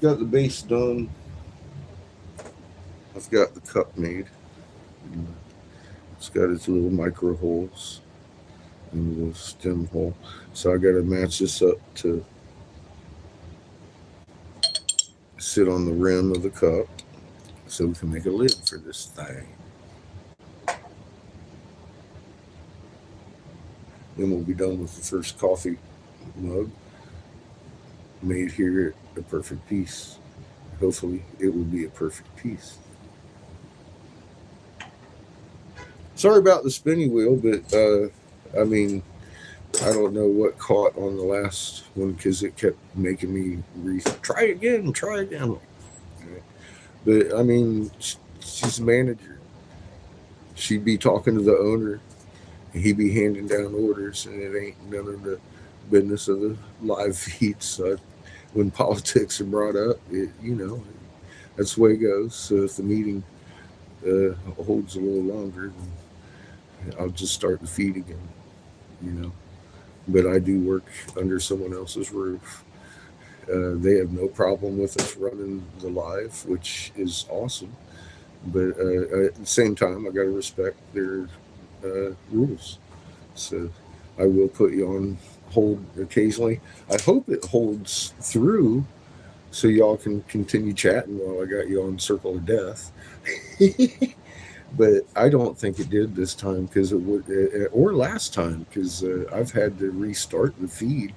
got the base done. I've got the cup made. It's got its little micro holes and the stem hole. So I got to match this up to sit on the rim of the cup so we can make a lid for this thing. Then we'll be done with the first coffee mug made here at a perfect piece. Hopefully, it will be a perfect piece. Sorry about the spinny wheel, but I mean, I don't know what caught on the last one because it kept making me try again, try again. But I mean, she's a manager. She'd be talking to the owner, and he'd be handing down orders, and it ain't none of the business of the live feed. So when politics are brought up, that's the way it goes. So if the meeting holds a little longer, then I'll just start the feed again. You know, but I do work under someone else's roof. They have no problem with us running the live, which is awesome. But at the same time, I got to respect their rules. So I will put you on hold occasionally. I hope it holds through so y'all can continue chatting while I got you on Circle of Death. But I don't think it did this time because it would, or last time because I've had to restart the feed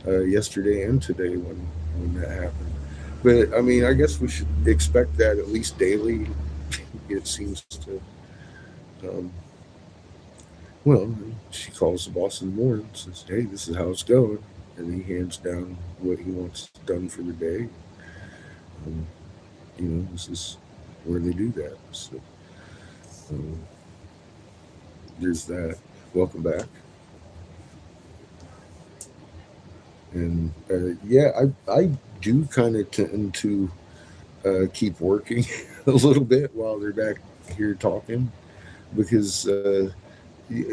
yesterday and today when that happened. But I mean, I guess we should expect that at least daily. It seems to. Um, well, she calls the boss in the morning, and says, "Hey, this is how it's going," and he hands down what he wants done for the day. Um, this is where they do that. So um, there's that. Welcome back. And yeah, I do kind of tend to keep working a little bit while they're back here talking because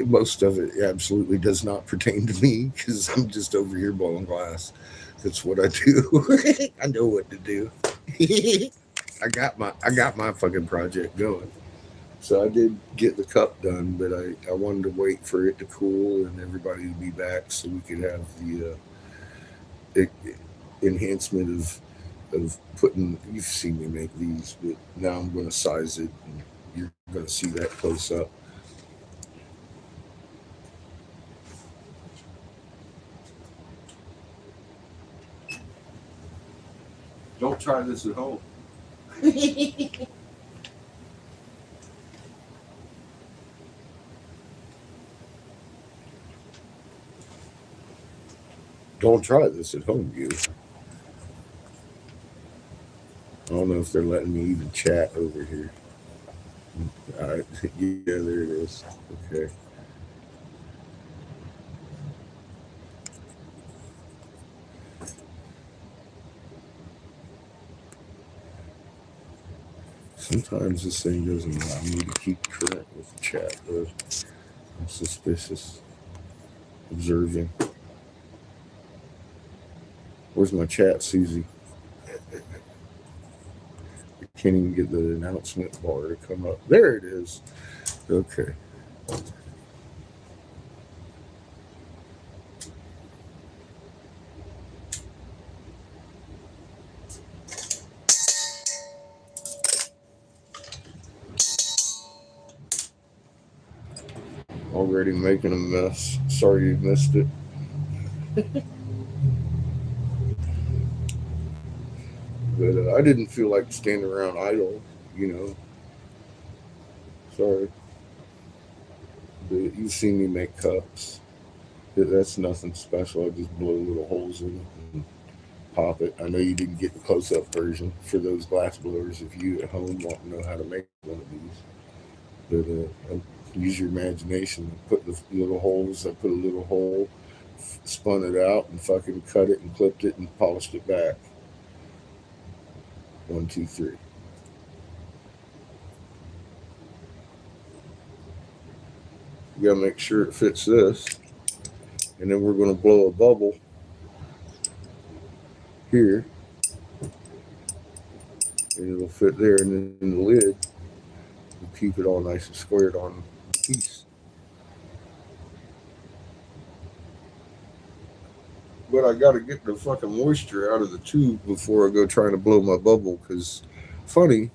most of it absolutely does not pertain to me because I'm just over here blowing glass. That's what I do. I know what to do. I got my fucking project going. So I did get the cup done, but I wanted to wait for it to cool and everybody to be back so we could have the enhancement of putting. You've seen me make these, but now I'm going to size it, and you're going to see that close up. Don't try this at home. Don't try this at home, you. I don't know if they're letting me even chat over here. All right, yeah, there it is. Okay. Sometimes this thing doesn't allow me to keep current with the chat, but I'm suspicious. Observing. Where's my chat, Susie? I can't even get the announcement bar to come up. There it is. Okay. Already making a mess. Sorry you missed it. But I didn't feel like standing around idle, you know. Sorry. But you've seen me make cups. That's nothing special. I just blow little holes in it and pop it. I know you didn't get the close up version for those glass blowers if you at home want to know how to make one of these. But use your imagination. Put the little holes. I put a little hole, spun it out, and fucking cut it and clipped it and polished it back. 1, 2, 3. You gotta make sure it fits this, and then we're gonna blow a bubble here, and it'll fit there, and then the lid will keep it all nice and squared on the piece. But I got to get the fucking moisture out of the tube before I go trying to blow my bubble. Because funny,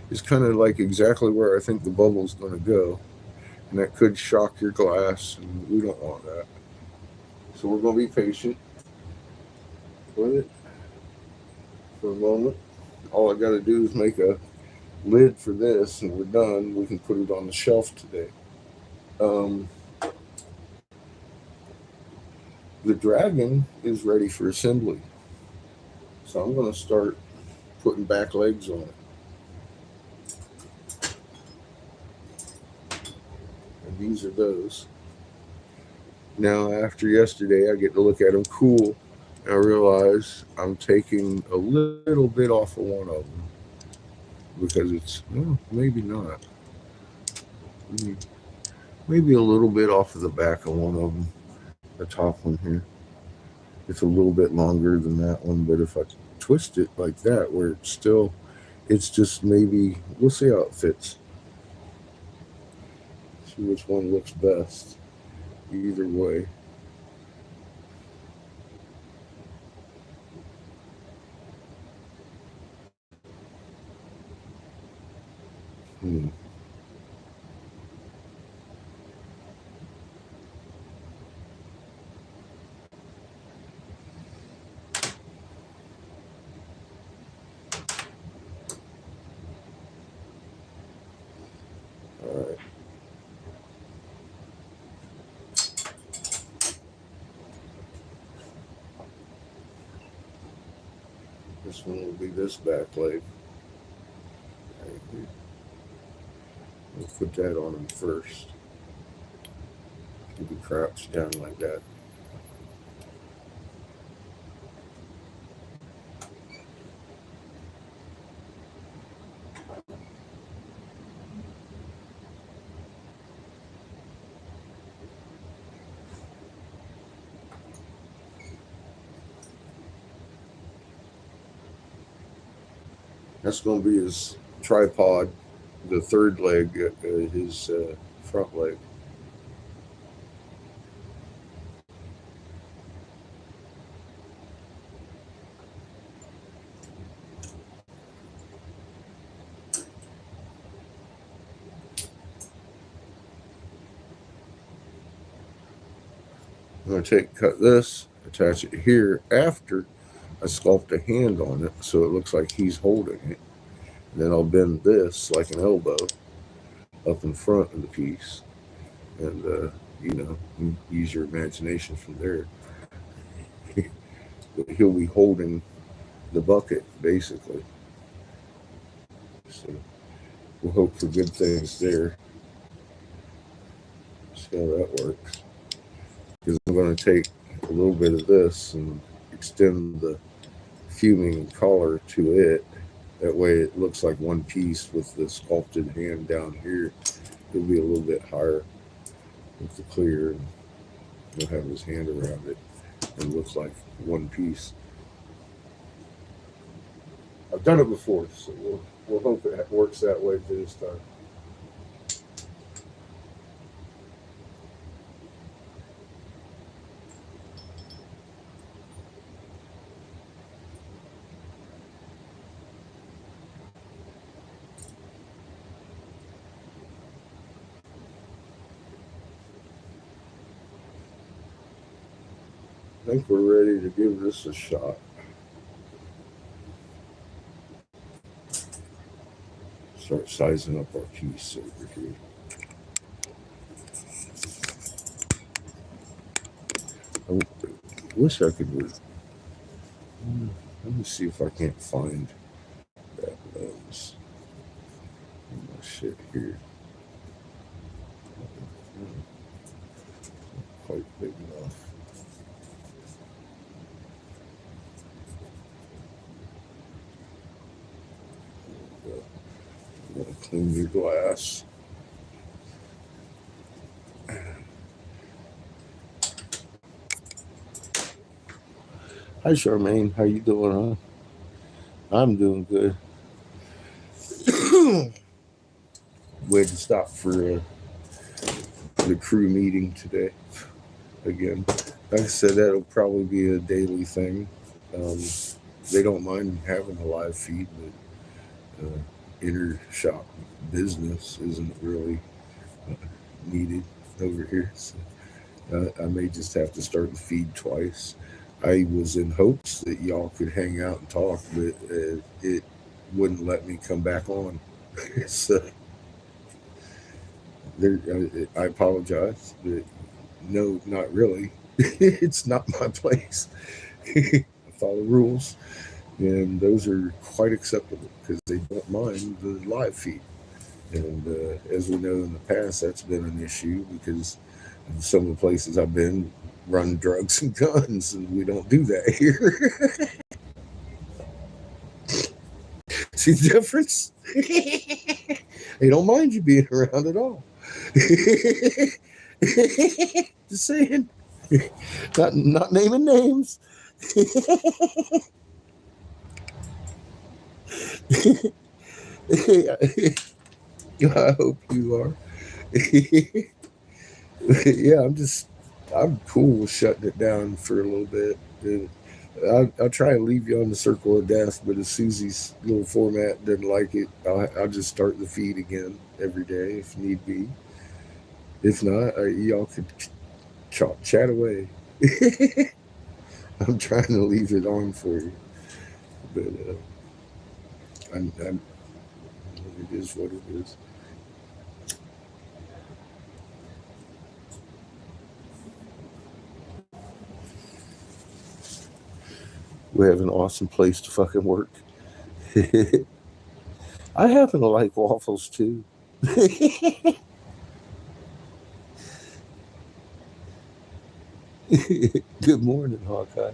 it's kind of like exactly where I think the bubble's going to go, and that could shock your glass, and we don't want that. So we're going to be patient with it for a moment. All I got to do is make a lid for this, and we're done. We can put it on the shelf today. Um, the Dragon is ready for assembly, so I'm going to start putting back legs on it. And these are those. Now, after yesterday, I get to look at them cool, and I realize I'm taking a little bit off of one of them because it's, well, maybe not. Maybe a little bit off of the back of one of them, the top one here. It's a little bit longer than that one, but if I twist it like that, where it's still, it's just maybe, we'll see how it fits. See which one looks best. Either way. Hmm. All right. This one will be this back leg. Right here. We'll put that on him first. Maybe crouch down like that. That's going to be his tripod, the third leg, his front leg. I'm going to cut this, attach it here after I sculpt a hand on it so it looks like he's holding it. Then I'll bend this like an elbow up in front of the piece, and use your imagination from there. He'll be holding the bucket basically. So we'll hope for good things there. See how that works. Because I'm going to take a little bit of this and extend the fuming collar to it. That way it looks like one piece with the sculpted hand down here. It'll be a little bit higher with the clear, and he'll have his hand around it and looks like one piece. I've done it before, so we'll hope it works that way for this time. I think we're ready to give this a shot. Start sizing up our piece over here. I wish I could. Let me see if I can't find that lens. My shit here. Not quite big enough. I'm gonna clean your glass. Hi Charmaine, how you doing, huh? I'm doing good. We had to stop for the crew meeting today. Again, like I said, that'll probably be a daily thing. Um, they don't mind having a live feed, but inner shop business isn't really uh, needed over here. So I may just have to start the feed twice. I was in hopes that y'all could hang out and talk, but it wouldn't let me come back on. So I apologize, but no, not really. It's not my place. I follow rules, and those are quite acceptable because they don't mind the live feed. And as we know in the past, that's been an issue because some of the places I've been run drugs and guns, and we don't do that here. See the difference? They don't mind you being around at all. Just saying. Not naming names. I hope you are. Yeah, I'm cool with shutting it down for a little bit. I'll try and leave you on the circle of death, but if Susie's little format doesn't like it, I'll just start the feed again every day if need be. If not, y'all could chat away. I'm trying to leave it on for you, but it is what it is. We have an awesome place to fucking work. I happen to like waffles too. Good morning, Hawkeye.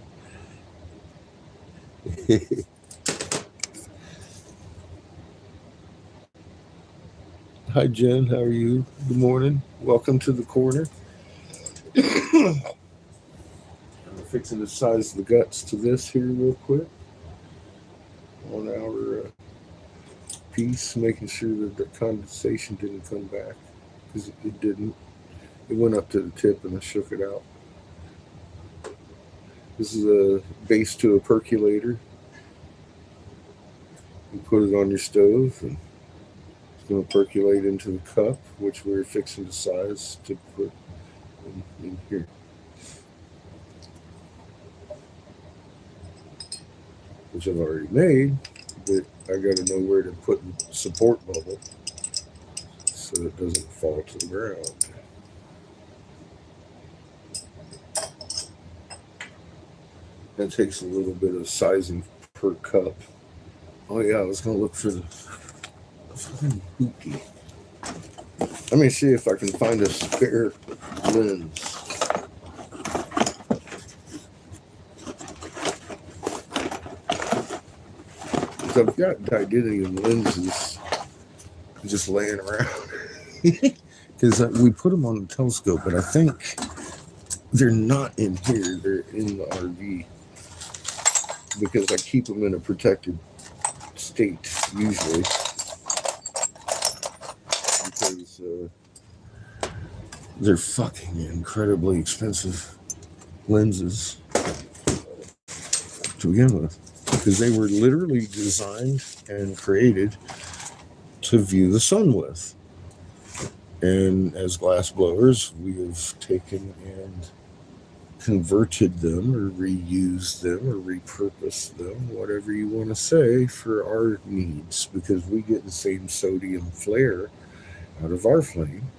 Hi, Jen. How are you? Good morning. Welcome to the corner. I'm fixing to size the guts to this here real quick on our piece, making sure that the condensation didn't come back because it didn't. It went up to the tip and I shook it out. This is a base to a percolator. You put it on your stove and it's going to percolate into the cup, which we're fixing to size to put in here. Which I've already made, but I got to know where to put the support bubble so it doesn't fall to the ground. That takes a little bit of sizing per cup. Oh yeah, I was gonna look for the fucking hoopty. Let me see if I can find a spare lens. I've got titanium lenses just laying around because we put them on the telescope, but I think they're not in here. They're in the RV because I keep them in a protected state usually because they're fucking incredibly expensive lenses to begin with. Because they were literally designed and created to view the sun with. And as glass blowers, we have taken and converted them or reused them or repurposed them, whatever you want to say, for our needs. Because we get the same sodium flare out of our flame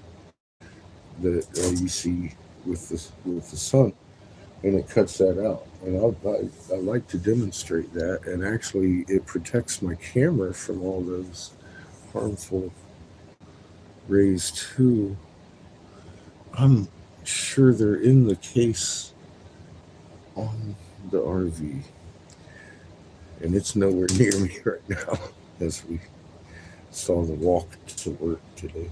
that you see with the sun. And it cuts that out. And I like to demonstrate that. And actually, it protects my camera from all those harmful rays too. I'm sure they're in the case on the RV. And it's nowhere near me right now as we saw the walk to work today.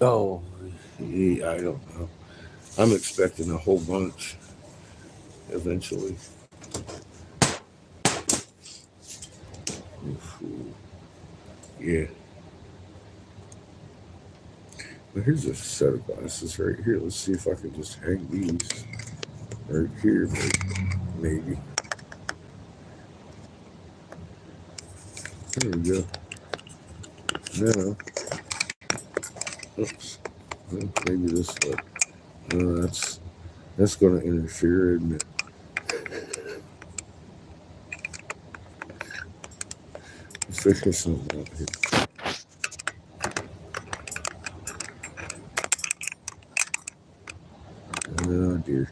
Oh, I don't know. I'm expecting a whole bunch eventually. Yeah. But here's a set of glasses right here. Let's see if I can just hang these right here, maybe. There we go. Now, oops. Maybe this way. No, that's going to interfere, isn't it? Figure something out here. Oh dear.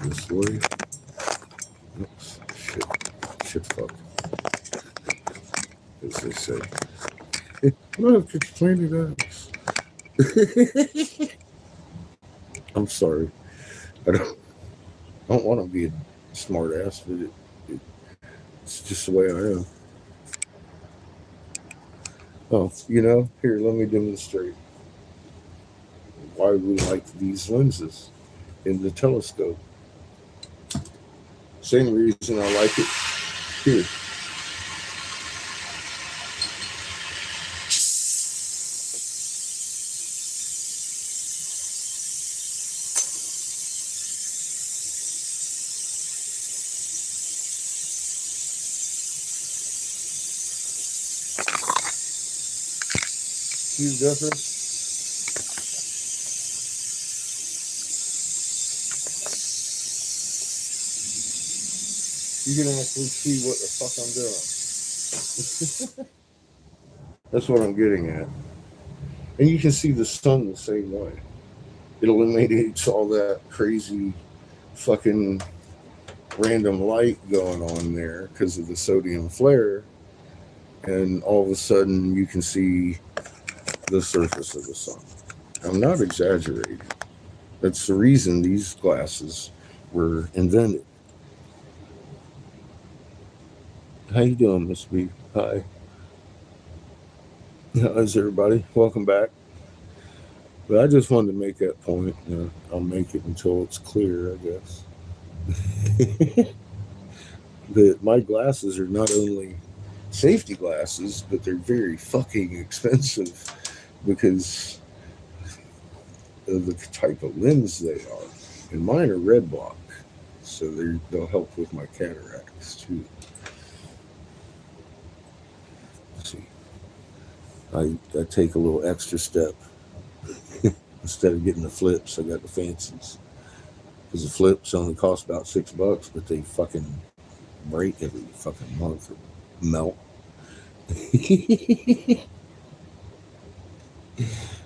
This way. Oops. Shit, fuck. As they say. Look, it's planet X. I'm sorry. I don't want to be a smart ass, but it's just the way I am. Oh, here, let me demonstrate why we like these lenses in the telescope. Same reason I like it here. See the difference? You can actually see what the fuck I'm doing. That's what I'm getting at. And you can see the sun the same way. It eliminates all that crazy fucking random light going on there because of the sodium flare. And all of a sudden you can see the surface of the sun. I'm not exaggerating. That's the reason these glasses were invented. How you doing, Miss B? Hi. How's everybody? Welcome back. But I just wanted to make that point. I'll make it until it's clear, I guess. That my glasses are not only safety glasses, but they're very fucking expensive because of the type of lens they are. And mine are red block, so they'll help with my cataracts too. Let's see. I take a little extra step. Instead of getting the flips, I got the fancies. Because the flips only cost about $6, but they fucking break every fucking month or melt.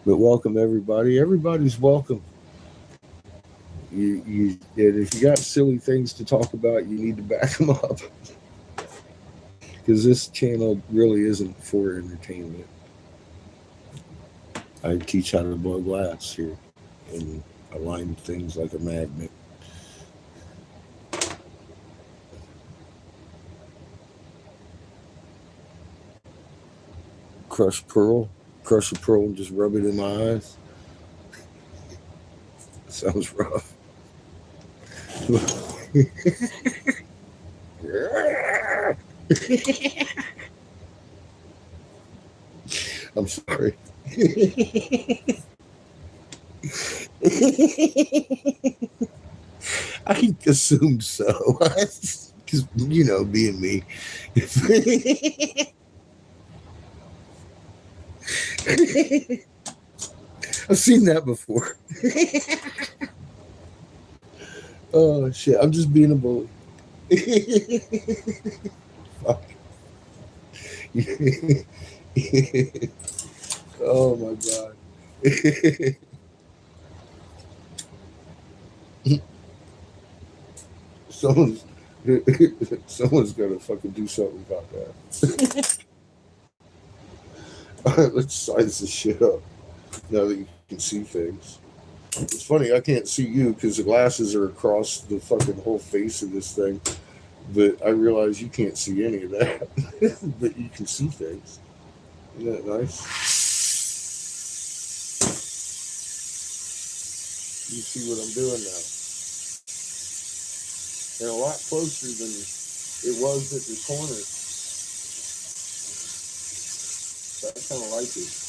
But welcome everybody. Everybody's welcome. And if you got silly things to talk about, you need to back them up. Because this channel really isn't for entertainment. I teach how to blow glass here and align things like a magnet. Crush a pearl and just rub it in my eyes. Sounds rough. I'm sorry. I assumed so. Because, being me. I've seen that before. Oh, shit. I'm just being a bully. Fuck. Oh, my God. Someone's gonna fucking do something about that. All right, let's size this shit up now that you can see things. It's funny, I can't see you because the glasses are across the fucking whole face of this thing, but I realize you can't see any of that, but you can see things. Isn't that nice? You see what I'm doing now. And a lot closer than it was at the corner. So I kind of like it.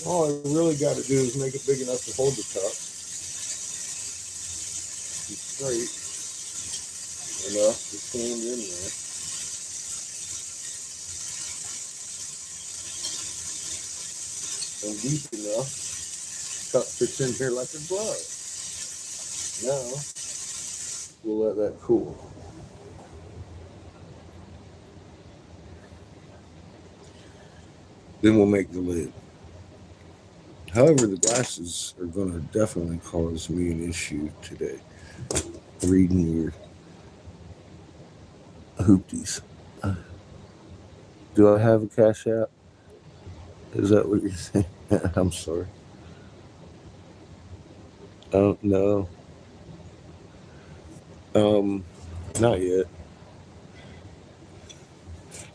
All I really got to do is make it big enough to hold the cup. It's straight enough to stand in there. And deep enough, cup fits in here like a glove. Now, we'll let that cool. Then we'll make the lid. However, the glasses are going to definitely cause me an issue today. Reading your hoopties. Do I have a Cash App? Is that what you're saying? I'm sorry. No. Not yet.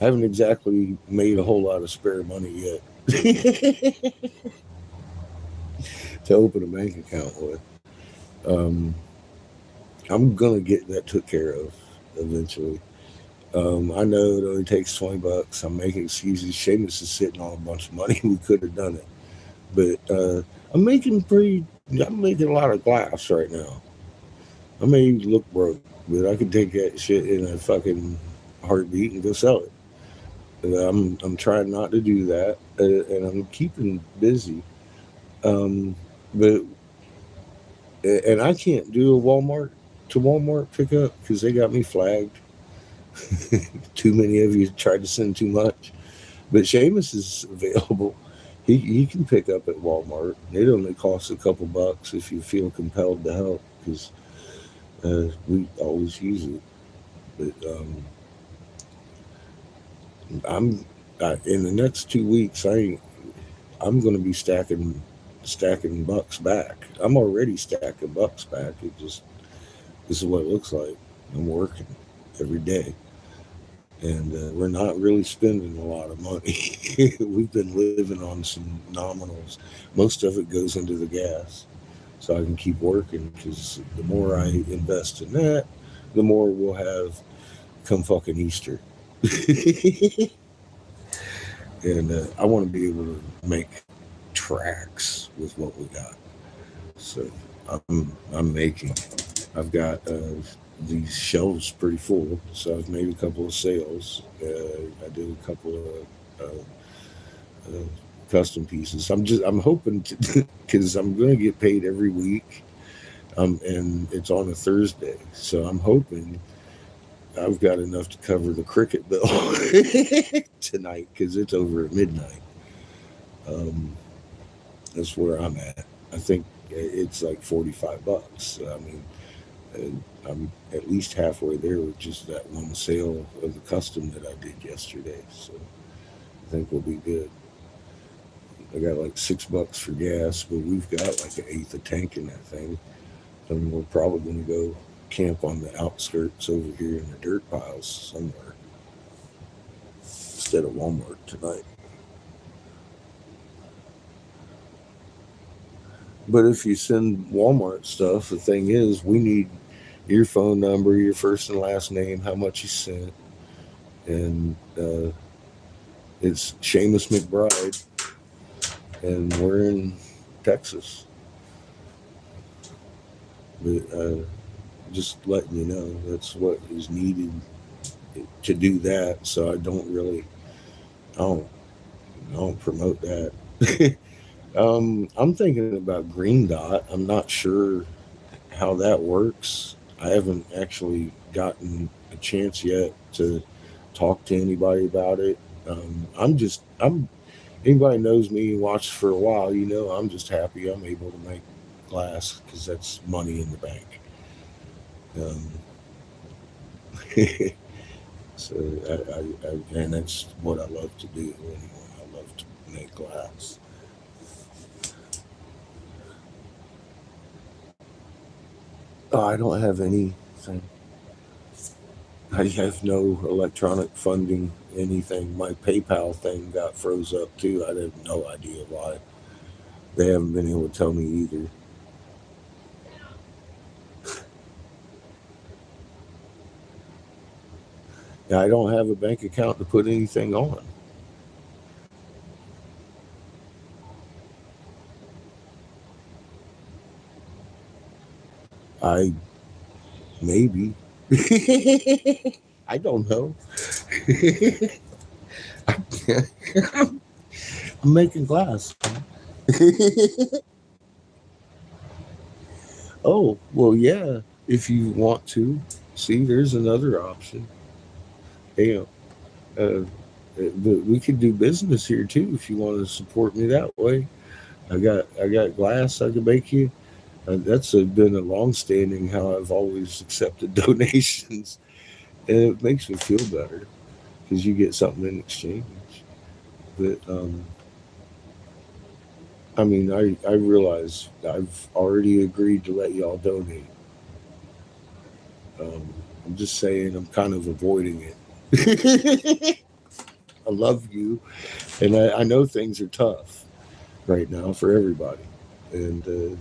I haven't exactly made a whole lot of spare money yet to open a bank account with. I'm gonna get that took care of eventually. I know it only takes $20. I'm making excuses. Seamus is sitting on a bunch of money. We could have done it, but I'm making a lot of glass right now. I may look broke, but I could take that shit in a fucking heartbeat and go sell it. I'm trying not to do that, and I'm keeping busy. Um, but and I can't do a Walmart pickup because they got me flagged. Too many of you tried to send too much, but Seamus is available. He can pick up at Walmart. It only costs a couple bucks if you feel compelled to help because we always use it. But I'm in the next 2 weeks. I'm going to be stacking bucks back. I'm already stacking bucks back. This is what it looks like. I'm working every day, and we're not really spending a lot of money. We've been living on some nominals. Most of it goes into the gas, so I can keep working because the more I invest in that, the more we'll have come fucking Easter. And I want to be able to make tracks with what we got. So I'm making. I've got these shelves pretty full, so I've made a couple of sales. I did a couple of custom pieces. I'm hoping to because I'm going to get paid every week, and it's on a Thursday, so I'm hoping I've got enough to cover the cricket bill tonight because it's over at midnight. Um, that's where I'm at. I think it's like $45. I mean, I'm at least halfway there with just that one sale of the custom that I did yesterday. So I think we'll be good. I got like $6 for gas, but we've got like an eighth of tank in that thing. And we're probably going to go camp on the outskirts over here in the dirt piles somewhere instead of Walmart tonight. But if you send Walmart stuff, the thing is, we need your phone number, your first and last name, how much you sent, and It's Seamus McBride, and we're in Texas. But just letting you know that's what is needed to do that. So I don't, I don't promote that. I'm thinking about Green Dot. I'm not sure how that works. I haven't actually gotten a chance yet to talk to anybody about it. I'm anybody knows me and watched for a while, I'm just happy I'm able to make glass because that's money in the bank. Um, so and that's what I love to do anyway. I love to make glass. I don't have anything. I have no electronic funding, anything. My PayPal thing got froze up too. I have no idea why. They haven't been able to tell me either. I don't have a bank account to put anything on. I maybe. I don't know. I'm making glass. Oh, well, yeah. If you want to, see, there's another option. Damn. Uh, but we could do business here too if you want to support me that way. I got glass I can make you. That's been a long standing how I've always accepted donations, and it makes me feel better because you get something in exchange. But I mean, I realize I've already agreed to let y'all donate. I'm just saying I'm kind of avoiding it. I love you, and I know things are tough right now for everybody, and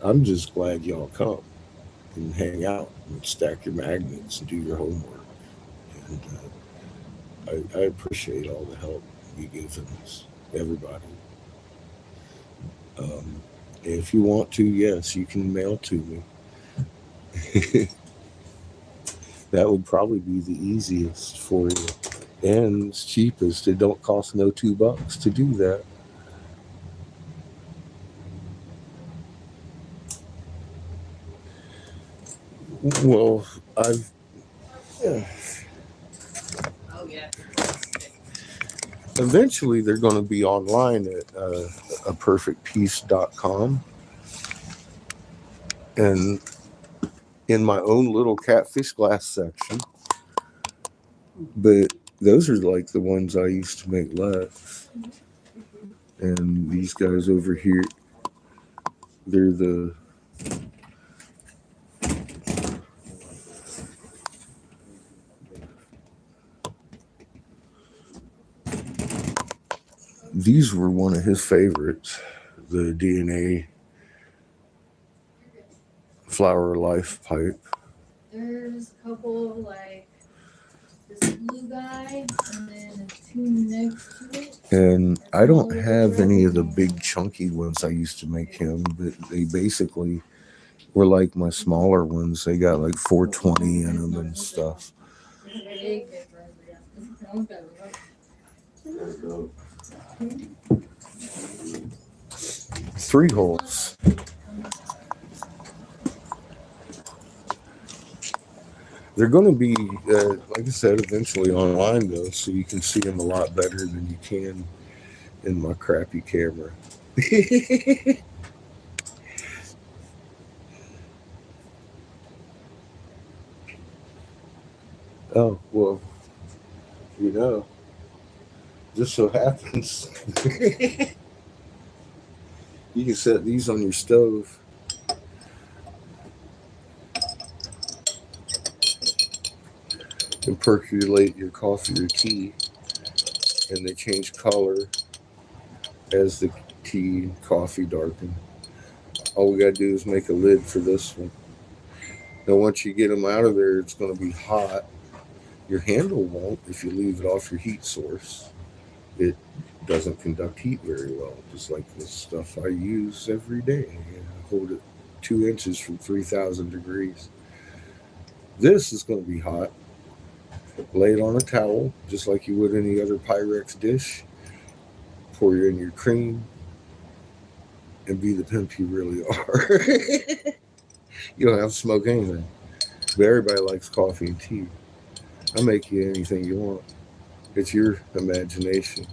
I'm just glad y'all come and hang out and stack your magnets and do your homework. And I appreciate all the help you give us, everybody. Um, if you want to, yes, you can mail to me. That would probably be the easiest for you and it's cheapest. It don't cost no $2 to do that. Well, I've yeah. Eventually they're going to be online at aperfectpiece.com, and in my own little catfish glass section. But those are like the ones I used to make left. And these guys over here, they're the these were one of his favorites, the DNA flower life pipe. There's a couple like this blue guy and then two next to it. And I don't have any of the big chunky ones I used to make him, but they basically were like my smaller ones. They got like 420 in them and stuff. Three holes. They're going to be, like I said, eventually online though, so you can see them a lot better than you can in my crappy camera. Oh, well, you know, just so happens you can set these on your stove. And percolate your coffee or tea, and they change color as the tea and coffee darken. All we gotta do is make a lid for this one. Now, once you get them out of there, it's going to be hot, Your handle won't if you leave it off your heat source. It doesn't conduct heat very well, just like the stuff I use every day. I hold it 2 inches from 3,000 degrees. This is going to be hot. Lay it on a towel, just like you would any other Pyrex dish. Pour in your cream, and be the pimp you really are. You don't have to smoke anything. But everybody likes coffee and tea. I'll make you anything you want. It's your imagination.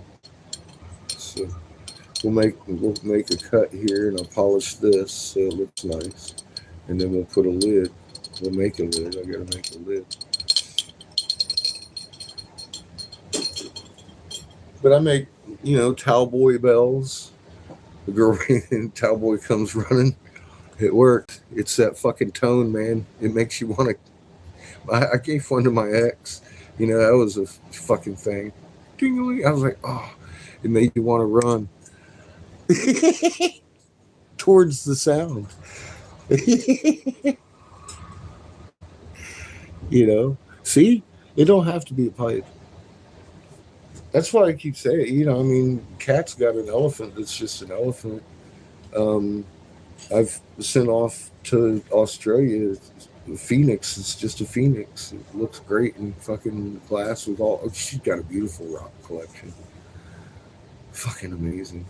So we'll make a cut here, and I'll polish this so it looks nice, and then we'll put a lid. We'll make a lid. I gotta make a lid. But I make, cowboy bells. The girl in cowboy comes running. It works. It's that fucking tone, man. It makes you want to. I gave one to my ex. That was a fucking thing. Ding-a-ling. I was like, oh, it made you want to run towards the sound. See, it don't have to be a pipe. That's why I keep saying, cat's got an elephant that's just an elephant. Um, I've sent off to Australia a phoenix. It's just a phoenix. It looks great in fucking glass with all. Oh, she's got a beautiful rock collection. Fucking amazing.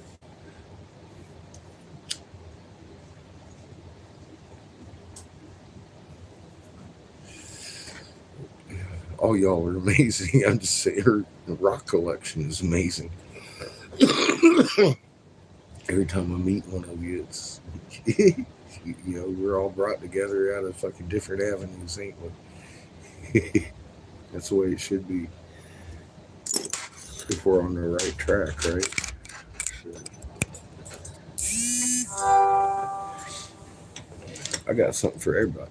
All y'all are amazing. I'm just saying, her rock collection is amazing. Every time I meet one of you, it's we're all brought together out of fucking different avenues, ain't we? That's the way it should be. If we're on the right track, right? I got something for everybody.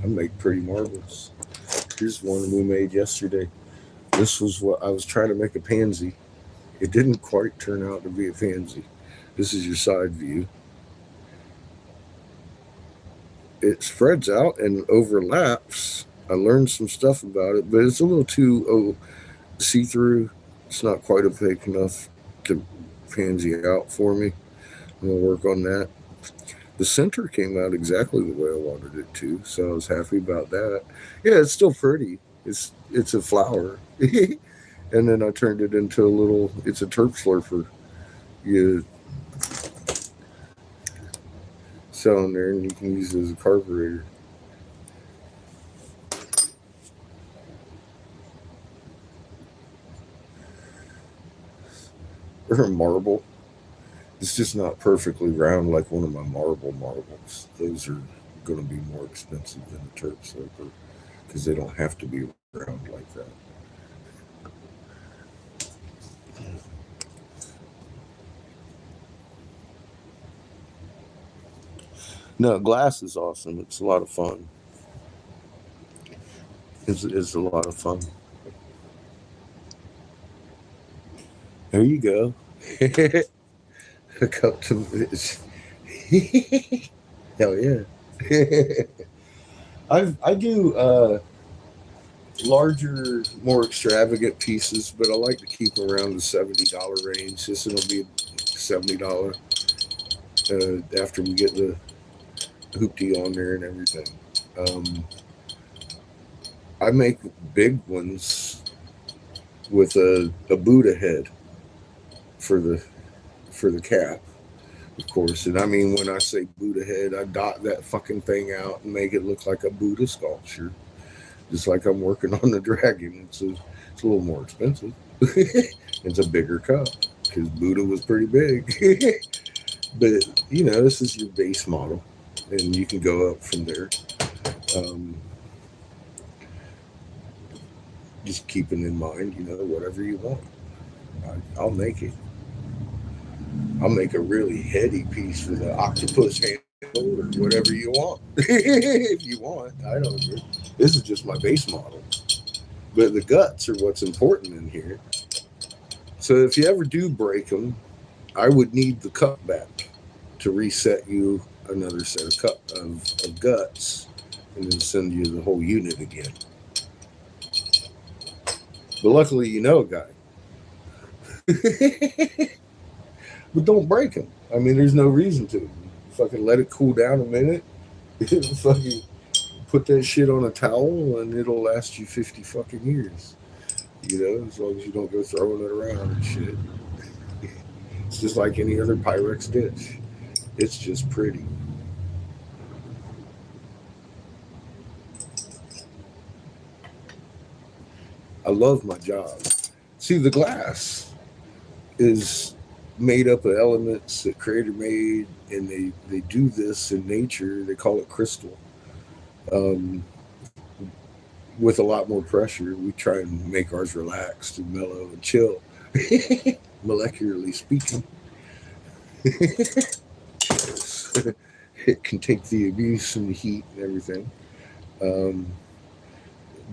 I make pretty marbles. Here's one we made yesterday. This was what I was trying to make a pansy. It didn't quite turn out to be a pansy. This is your side view. It spreads out and overlaps. I learned some stuff about it, but it's a little too see-through. It's not quite opaque enough to pansy out for me. I'm going to work on that. The center came out exactly the way I wanted it to, so I was happy about that. Yeah, it's still pretty. It's a flower. And then I turned it into a little, it's a terp slurper. You sell in there and you can use it as a carburetor. Or a marble. It's just not perfectly round like one of my marbles. Those are going to be more expensive than a terp slurper because they don't have to be round like that. No, glass is awesome. It's a lot of fun. It's a lot of fun. There you go. A cup to hell yeah. I do larger, more extravagant pieces, but I like to keep them around the $70 range. This will be $70 after we get the hoopty on there and everything. I make big ones with a Buddha head for the cap, of course. And I mean, when I say Buddha head, I dot that fucking thing out and make it look like a Buddha sculpture, just like I'm working on the dragon. It's a little more expensive. It's a bigger cup because Buddha was pretty big. But this is your base model, and you can go up from there. Just keeping in mind, whatever you want, I'll make it. I'll make a really heady piece with an octopus handle or whatever you want. If you want, I don't care. This is just my base model. But the guts are what's important in here. So if you ever do break them, I would need the cup back to reset you another set of guts and then send you the whole unit again. But luckily, you know a guy. But don't break them. I mean, there's no reason to. Fucking let it cool down a minute. Fucking put that shit on a towel, and it'll last you 50 fucking years. You know, as long as you don't go throwing it around and shit. It's just like any other Pyrex dish. It's just pretty. I love my job. See, the glass is made up of elements that Creator made, and they do this in nature. They call it crystal. Um, with a lot more pressure, we try and make ours relaxed and mellow and chill, molecularly speaking. It can take the abuse and the heat and everything. Um,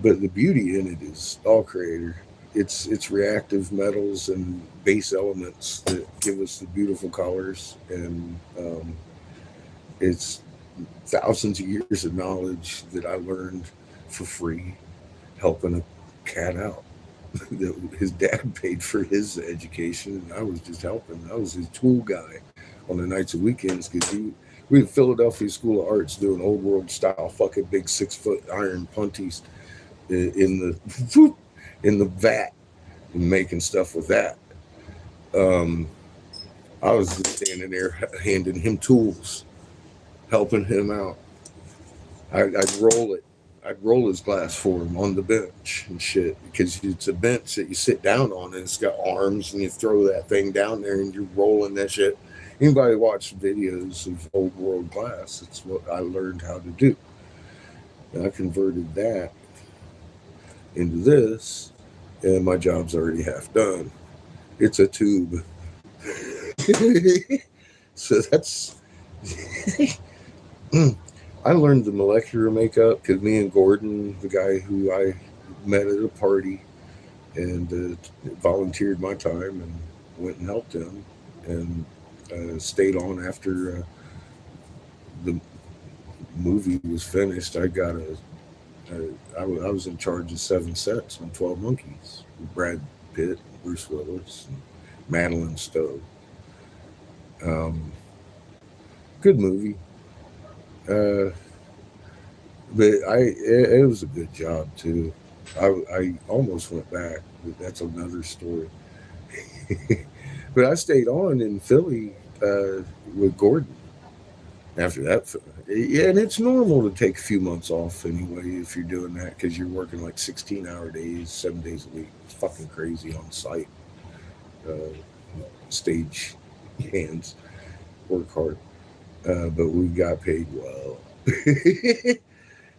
but the beauty in it is all Creator. It's reactive metals and base elements that give us the beautiful colors, and it's thousands of years of knowledge that I learned for free, helping a cat out. That his dad paid for his education, and I was just helping. I was his tool guy on the nights and weekends because we at Philadelphia School of Arts doing old world style fucking big 6 foot iron punties in the in the vat and making stuff with that. Um, I was just standing there handing him tools, helping him out. I'd roll it. I'd roll his glass for him on the bench and shit because it's a bench that you sit down on and it's got arms and you throw that thing down there and you're rolling that shit. Anybody watch videos of old world glass? It's what I learned how to do. And I converted that into this, and my job's already half done. It's a tube. So that's. I learned the molecular makeup because me and Gordon, the guy who I met at a party, and volunteered my time and went and helped him, and stayed on after the movie was finished. I was in charge of 7 sets on 12 Monkeys with Brad Pitt, Bruce Willis, and Madeline Stowe. Um, Good movie. Uh, but it was a good job too. I almost went back, but that's another story. But I stayed on in Philly with Gordon after that. Yeah, and it's normal to take a few months off anyway if you're doing that because you're working like 16-hour days, 7 days a week. It's fucking crazy on site. Uh, Stage hands work hard, but we got paid well.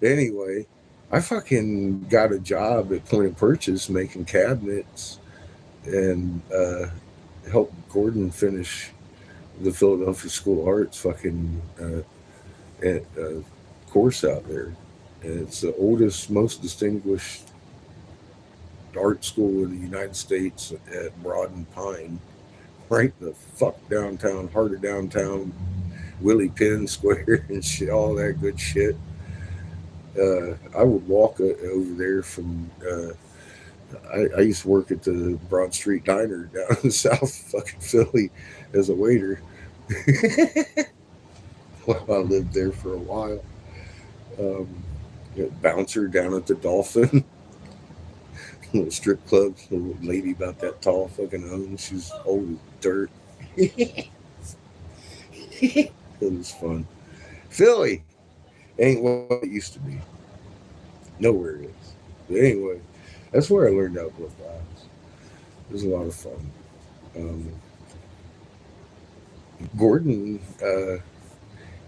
Anyway, I fucking got a job at Point of Purchase making cabinets and helped Gordon finish the Philadelphia School of Arts fucking course out there. And it's the oldest, most distinguished art school in the United States at Broad and Pine, right the fuck downtown, heart of downtown, Willie Penn Square and shit, all that good shit. I would walk over there from. I used to work at the Broad Street Diner down in South fucking Philly as a waiter. Well, I lived there for a while. Um, Bouncer down at the Dolphin, little strip club. Little lady about that tall fucking owns. She's old as dirt. It was fun. Philly ain't what it used to be. Nowhere it is. But anyway, that's where I learned how to blow flies. It was a lot of fun. Um, Gordon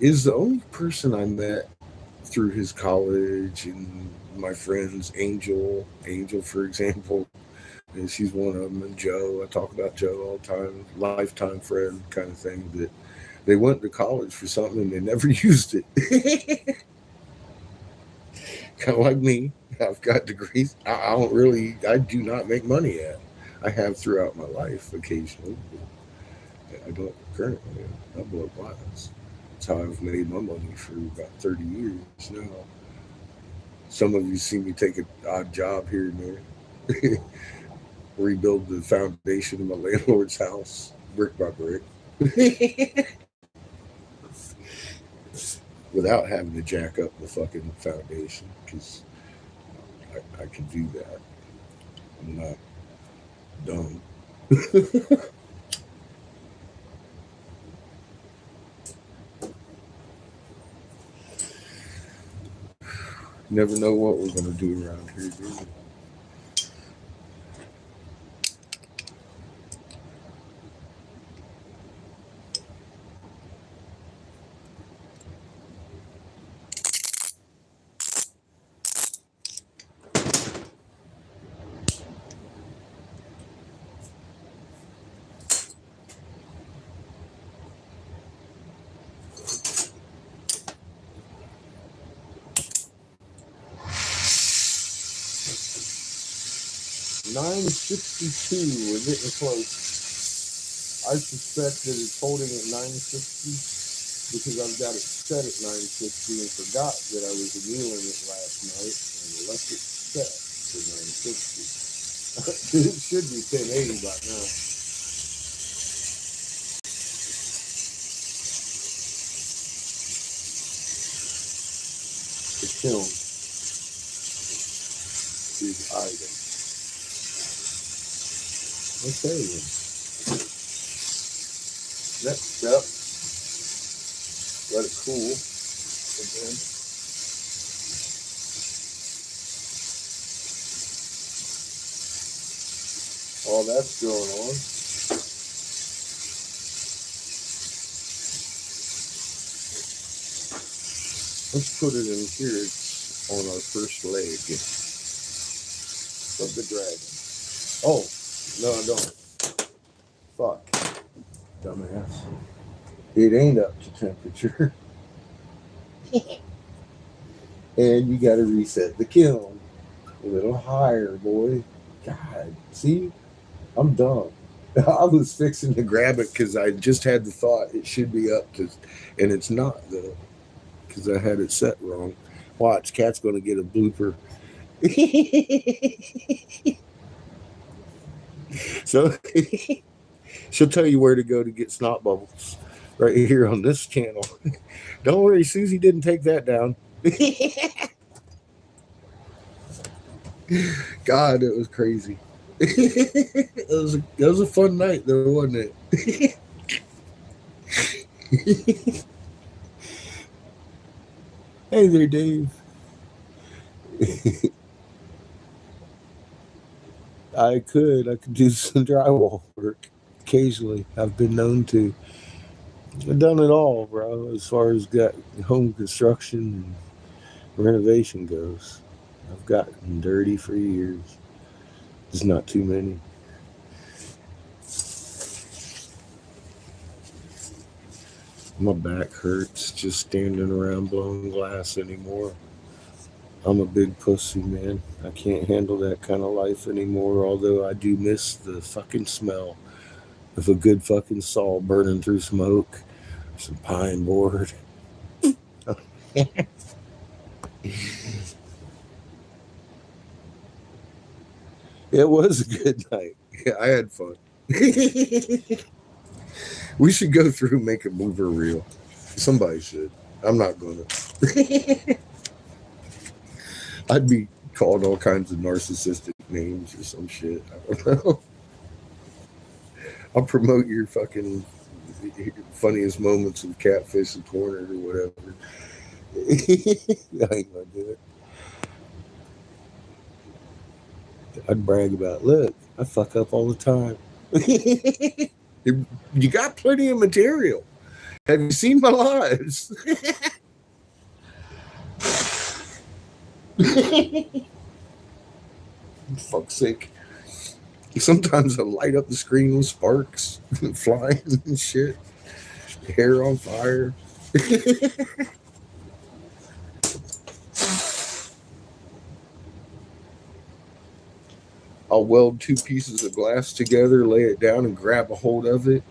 is the only person I met through his college and my friends, Angel, for example. And she's one of them, and Joe. I talk about Joe all the time, lifetime friend kind of thing. That they went to college for something and they never used it. Kind of like me. I've got degrees. I don't really. I do not make money at. I have throughout my life occasionally. But I don't currently. I blow glass. That's how I've made my money for about 30 years now. Some of you see me take an odd job here and there. Rebuild the foundation of my landlord's house, brick by brick, without having to jack up the fucking foundation, because I can do that. I'm not dumb. Never know what we're gonna do around here, do we? 962. We're getting close. I suspect that it's holding at 960 because I've got it set at 960 and forgot that I was annealing it last night and left it set to 960. It should be 1080 by now. The kiln is idle. Okay, then. Next step, let it cool again. All that's going on. Let's put it in here. It's on our first leg of the dragon. Oh, no, I don't. Fuck. Dumbass. It ain't up to temperature. And you gotta reset the kiln. A little higher, boy. God, see? I'm dumb. I was fixing to grab it because I just had the thought it should be up to, and it's not, though, because I had it set wrong. Watch, Cat's gonna get a blooper. So she'll tell you where to go to get snot bubbles right here on this channel. Don't worry, Susie didn't take that down. God, it was crazy. It was a fun night though, wasn't it? Hey there, Dave. I could do some drywall work occasionally. I've been known to. I've done it all, bro, as far as got home construction and renovation goes. I've gotten dirty for years. There's not too many. My back hurts just standing around blowing glass anymore. I'm a big pussy, man. I can't handle that kind of life anymore, although I do miss the fucking smell of a good fucking saw burning through smoke, some pine board. It was a good night. Yeah, I had fun. We should go through and make a mover reel. Somebody should. I'm not gonna. I'd be called all kinds of narcissistic names or some shit. I don't know. I'll promote your fucking funniest moments of Catfish and Corner or whatever. I ain't gonna do it. I'd brag about, look, I fuck up all the time. You got plenty of material. Have you seen my lives? Fuck's sake. Sometimes I light up the screen with sparks flying and shit. Hair on fire. I'll weld two pieces of glass together, lay it down, and grab a hold of it.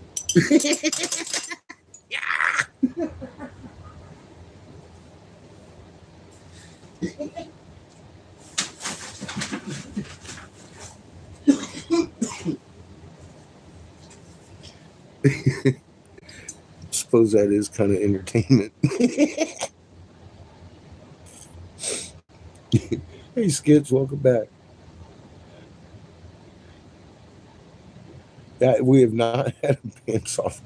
Suppose that is kind of entertainment. Hey, Skits, welcome back. We have not had a dance off.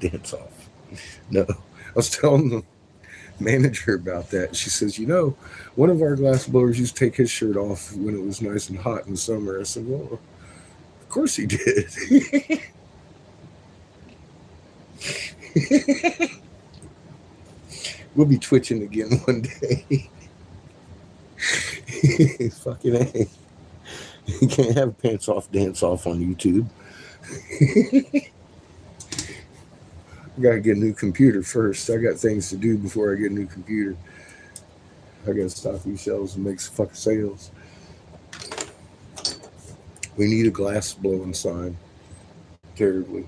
No. I was telling the manager about that. She says, one of our glass blowers used to take his shirt off when it was nice and hot in the summer. I said, well, of course he did. We'll be twitching again one day. Fucking A. You can't have pants off dance off on YouTube. I gotta get a new computer first. I got things to do before I get a new computer. I gotta stock these shelves and make some fucking sales. We need a glass blowing sign. Terribly.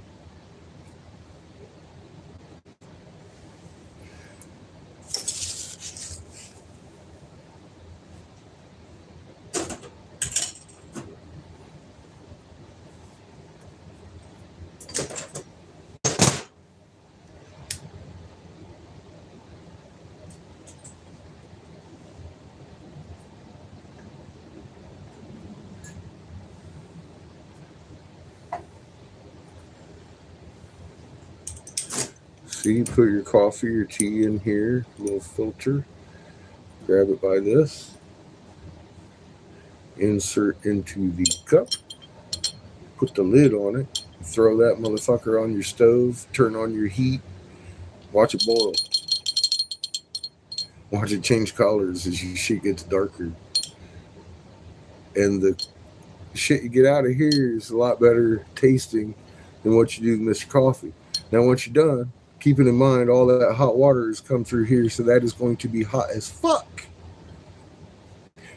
So you put your coffee or tea in here, little filter, grab it by this, insert into the cup, put the lid on it, throw that motherfucker on your stove, turn on your heat, watch it boil. Watch it change colors as your shit gets darker. And the shit you get out of here is a lot better tasting than what you do with Mr. Coffee. Now, once you're done, keeping in mind all that hot water has come through here, so that is going to be hot as fuck.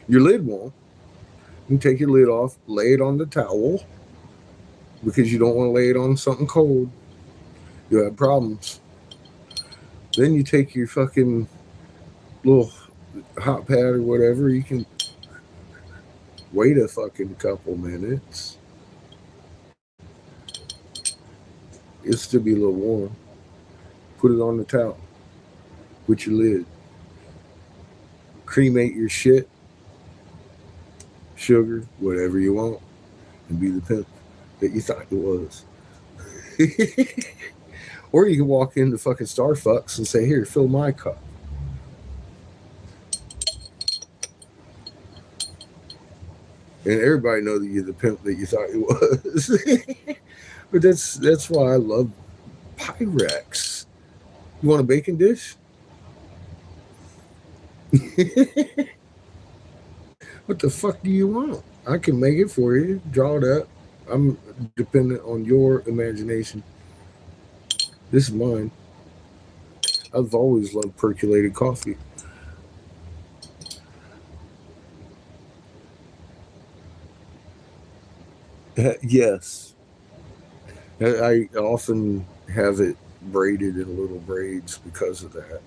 Your lid won't. You take your lid off, lay it on the towel, because you don't want to lay it on something cold. You'll have problems. Then you take your fucking little hot pad or whatever, you can wait a fucking couple minutes. It'll still be a little warm. Put it on the towel with your lid. Cremate your shit, sugar, whatever you want, and be the pimp that you thought it was. Or you can walk into fucking Starbucks and say, here, fill my cup. And everybody know that you're the pimp that you thought it was. But that's why I love Pyrex. You want a bacon dish? What the fuck do you want? I can make it for you. Draw it up. I'm dependent on your imagination. This is mine. I've always loved percolated coffee. Yes. I often have it braided in little braids because of that.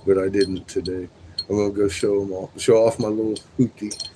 But I didn't today. I'm gonna go show off my little hoopty.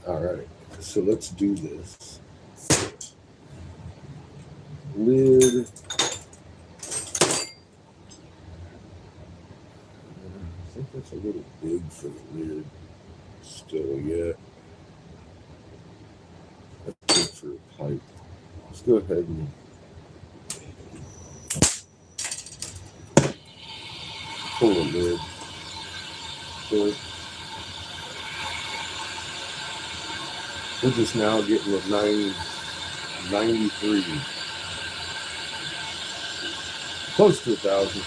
All right, so let's do this. Lid. I think that's a little big for the lid still yet. That's good for a pipe. Let's go ahead and pull the lid. So we're just now getting at 93. Close to 1,000.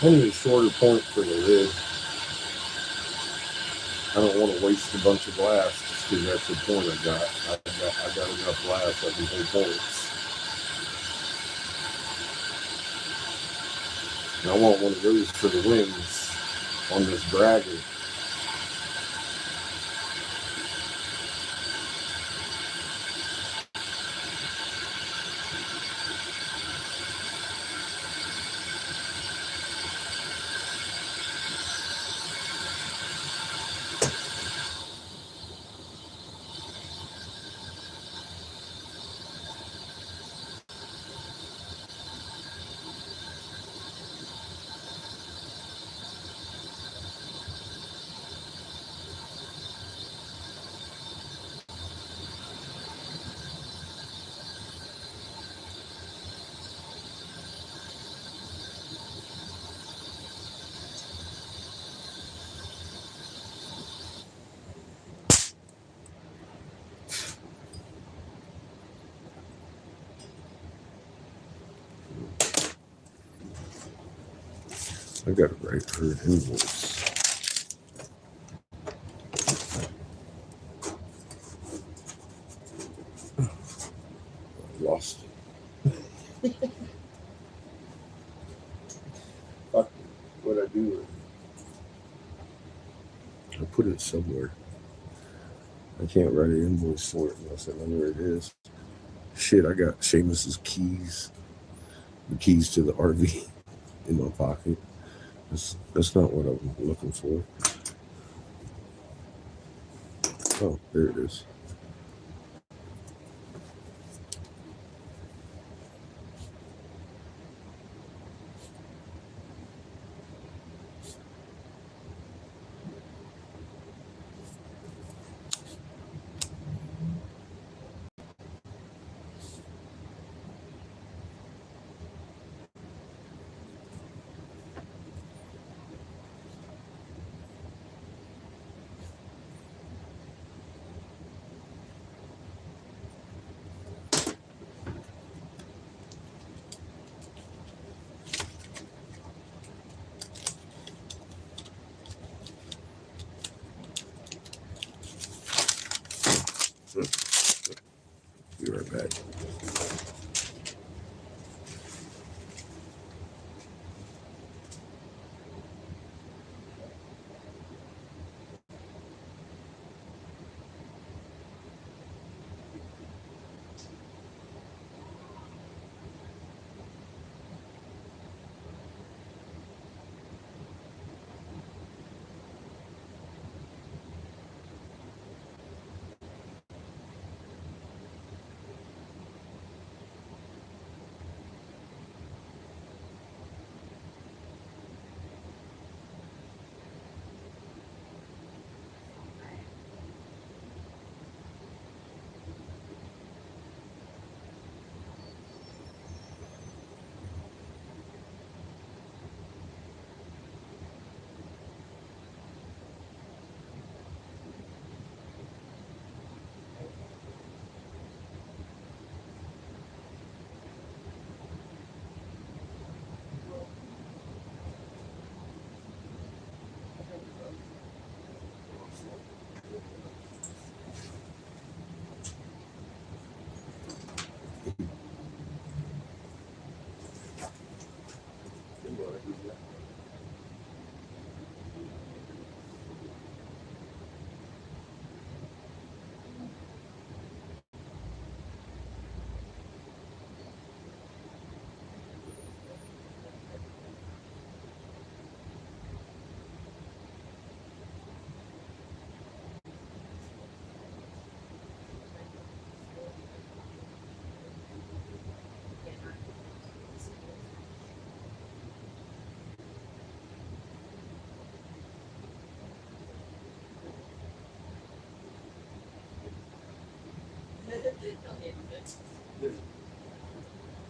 I need a shorter point for the lid. I don't want to waste a bunch of glass just because that's the point I got. I got enough glass I can hold points. And I want one of those for the wings on this dragger. I got it right for an invoice. Lost it. Fuck, what'd I do with it? I put it somewhere. I can't write an invoice for it unless I know where it is. Shit, I got Seamus's keys. The keys to the RV in my pocket. That's not what I'm looking for. Oh, there it is. Be right back.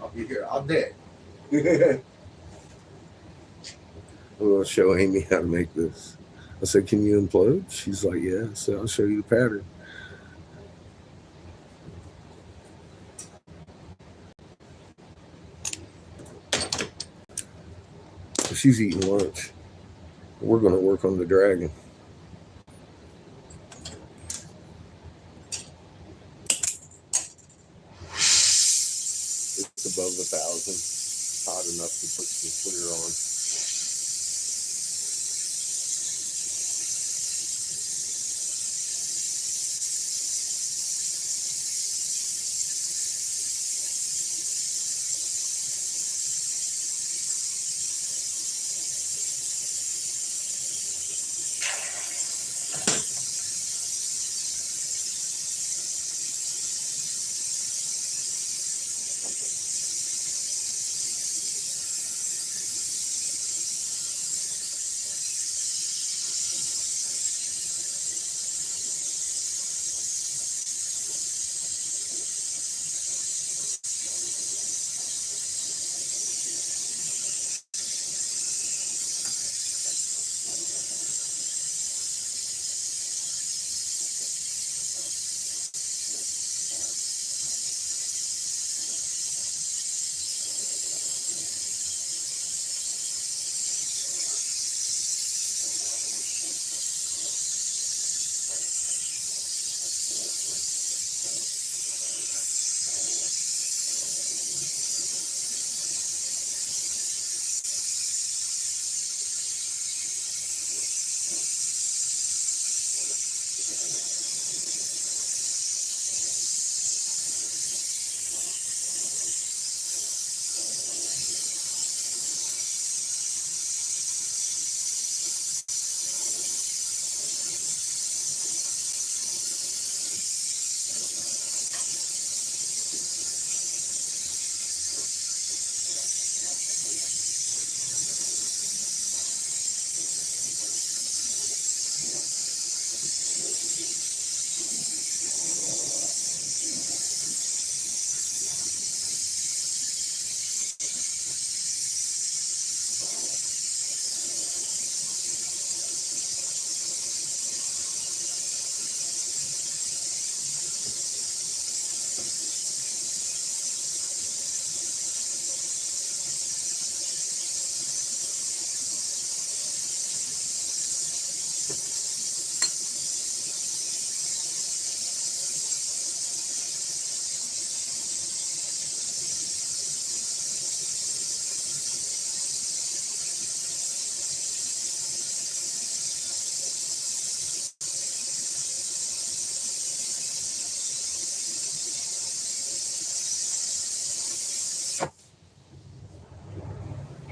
I'll be here all day. I'm going to show Amy how to make this. I said, can you implode? She's like, yeah. I said, I'll show you the pattern. So she's eating lunch. We're going to work on the dragon. It's above 1,000. Hot enough to put some clear on.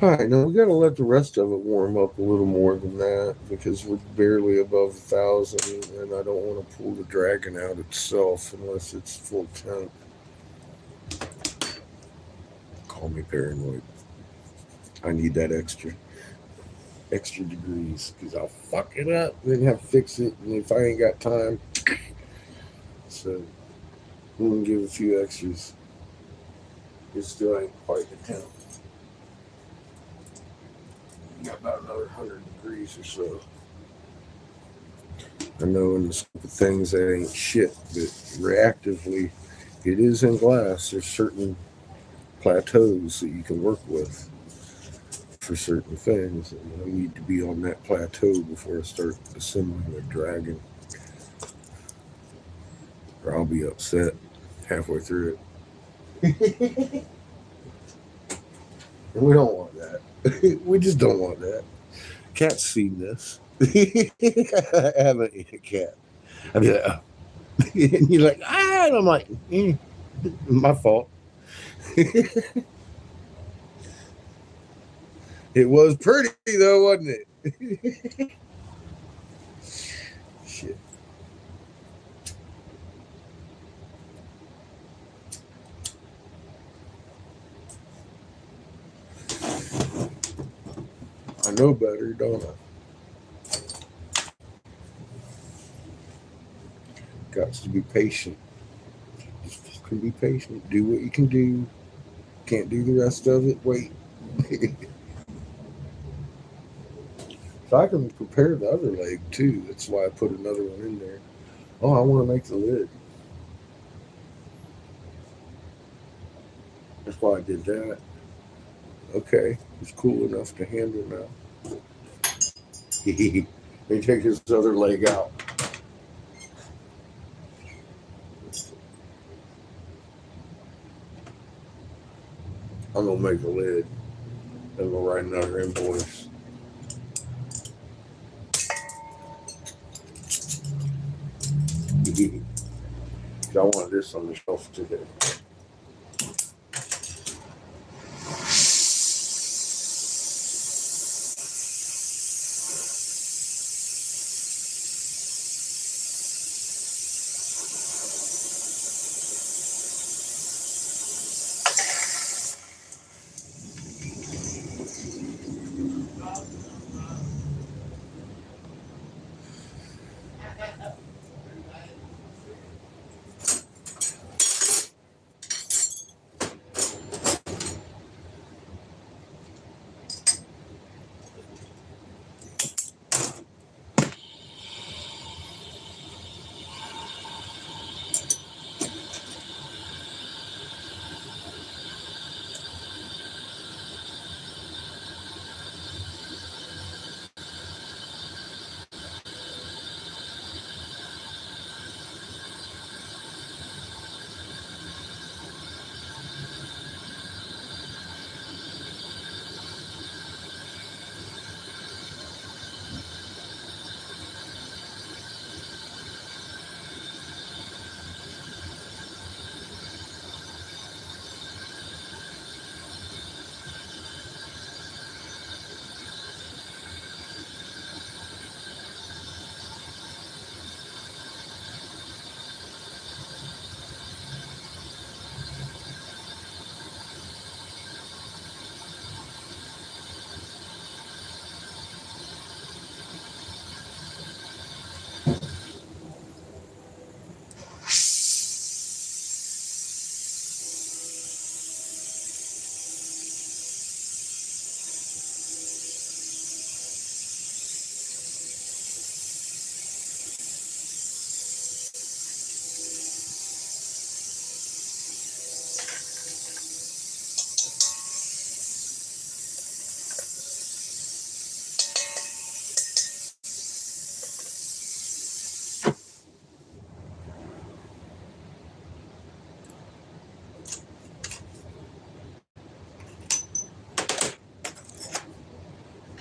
All right, now we got to let the rest of it warm up a little more than that because we're barely above 1,000, and I don't want to pull the dragon out itself unless it's full temp. Call me paranoid. I need that extra degrees because I'll fuck it up, then have to fix it, and if I ain't got time, so we're gonna give a few extras. It still ain't quite the temp. Got about another 100 degrees or so. I know in the scope of things that ain't shit, but reactively, it is in glass. There's certain plateaus that you can work with for certain things. And I need to be on that plateau before I start assembling the dragon, or I'll be upset halfway through it. And we don't want that. We just don't want that. Cat's seen this. I haven't eaten a cat. I'd be like, oh. And you're like, ah, and I'm like, my fault. It was pretty though, wasn't it? Shit. I know better, don't I? Got to be patient. can be patient. Do what you can do. Can't do the rest of it. Wait. So I can prepare the other leg too. That's why I put another one in there. Oh, I want to make the lid. That's why I did that. Okay, it's cool enough to handle now. They take his other leg out. I'm gonna make a lid and we'll write another invoice. I wanted this on the shelf today.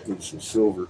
Need some silver.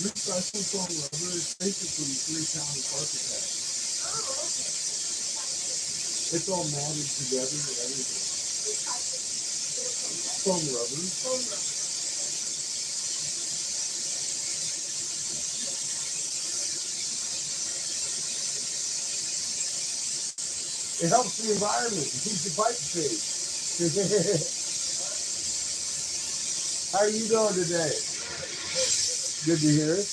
Recycled foam rubber is basically 3-pound carpet pad. It's all matted together and everything. Foam rubber. It helps the environment. It keeps the pipe safe. How are you doing today? Good to hear it.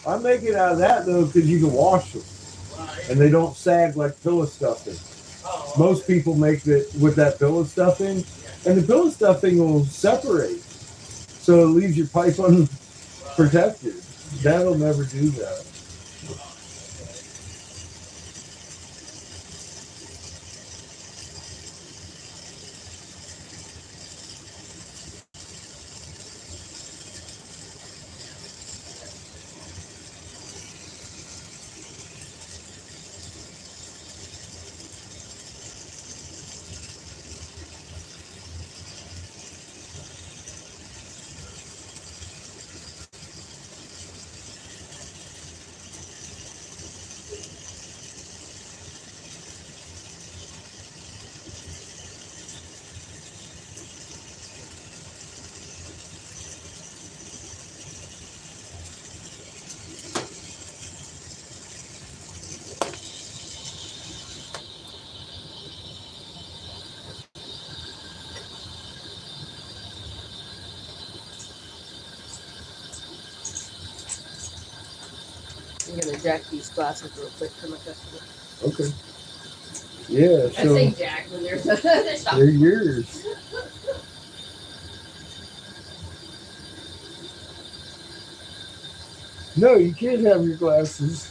I make it out of that though because you can wash them and they don't sag like pillow stuffing. Most people make it with that pillow stuffing, and the pillow stuffing will separate. So it leaves your pipe unprotected. That'll never do that. I'm gonna jack these glasses real quick for my customer. Okay. Yeah, I so say jack when there's a shop. they're yours. No, you can't have your glasses.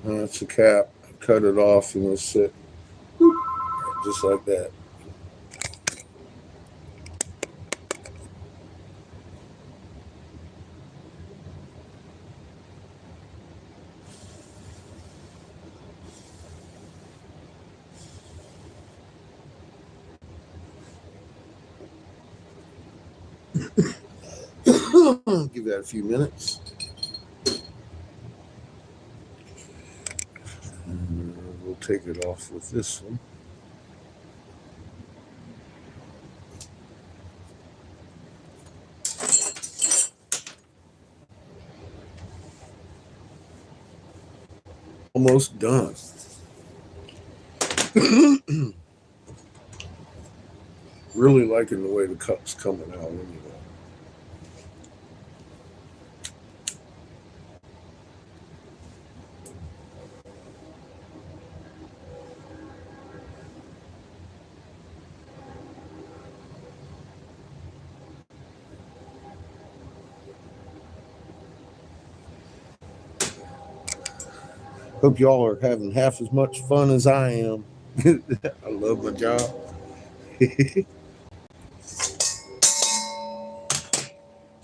That's a cap. Cut it off and it'll sit just like that. Give that a few minutes. And we'll take it off with this one. Almost done. Really liking the way the cup's coming out anyway. Hope y'all are having half as much fun as I am. I love my job.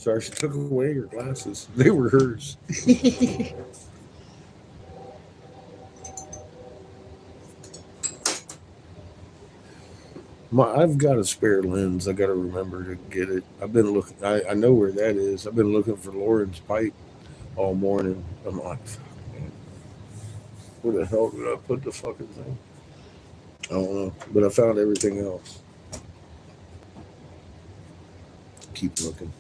sorry, she took away her glasses. They were hers. I've got a spare lens. I got to remember to get it. I've been looking. I know where that is. I've been looking for Lauren's pipe all morning. I'm like, fuck, man, where the hell did I put the fucking thing? I don't know, but I found everything else. Keep looking.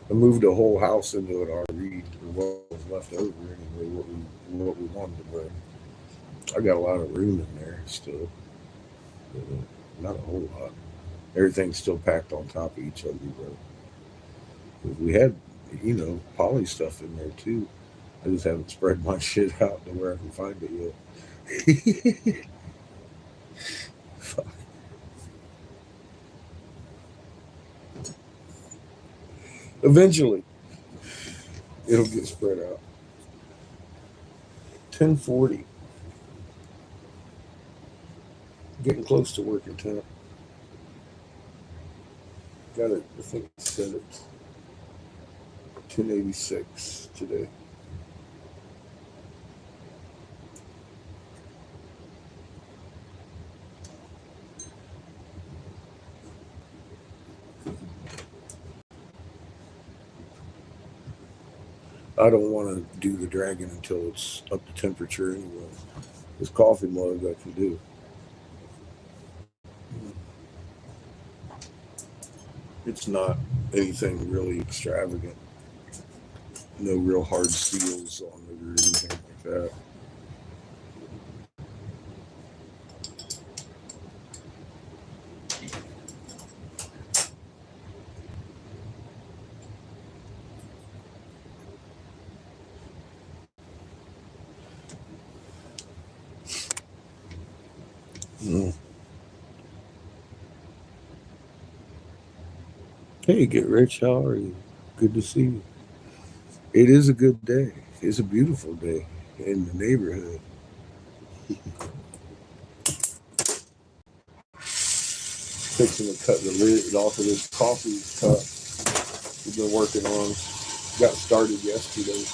I moved the whole house into an RV, or what was left over anyway. What we wanted to bring. I got a lot of room in there still, but, not a whole lot. Everything's still packed on top of each other, bro. 'Cause we had, poly stuff in there too. I just haven't spread my shit out to where I can find it yet. Fuck. Eventually, it'll get spread out. 10:40. Getting close to working time. Got it. I think it said it. 10:86 today. I don't want to do the dragon until it's up to temperature anyway. This coffee mug I can do. It's not anything really extravagant. No real hard seals on it or anything like that. Mm. Hey, Get Rich, how are you? Good to see you. It is a good day. It's a beautiful day in the neighborhood. Fixing to cut the lid off of this coffee cup we've been working on. Got started yesterday.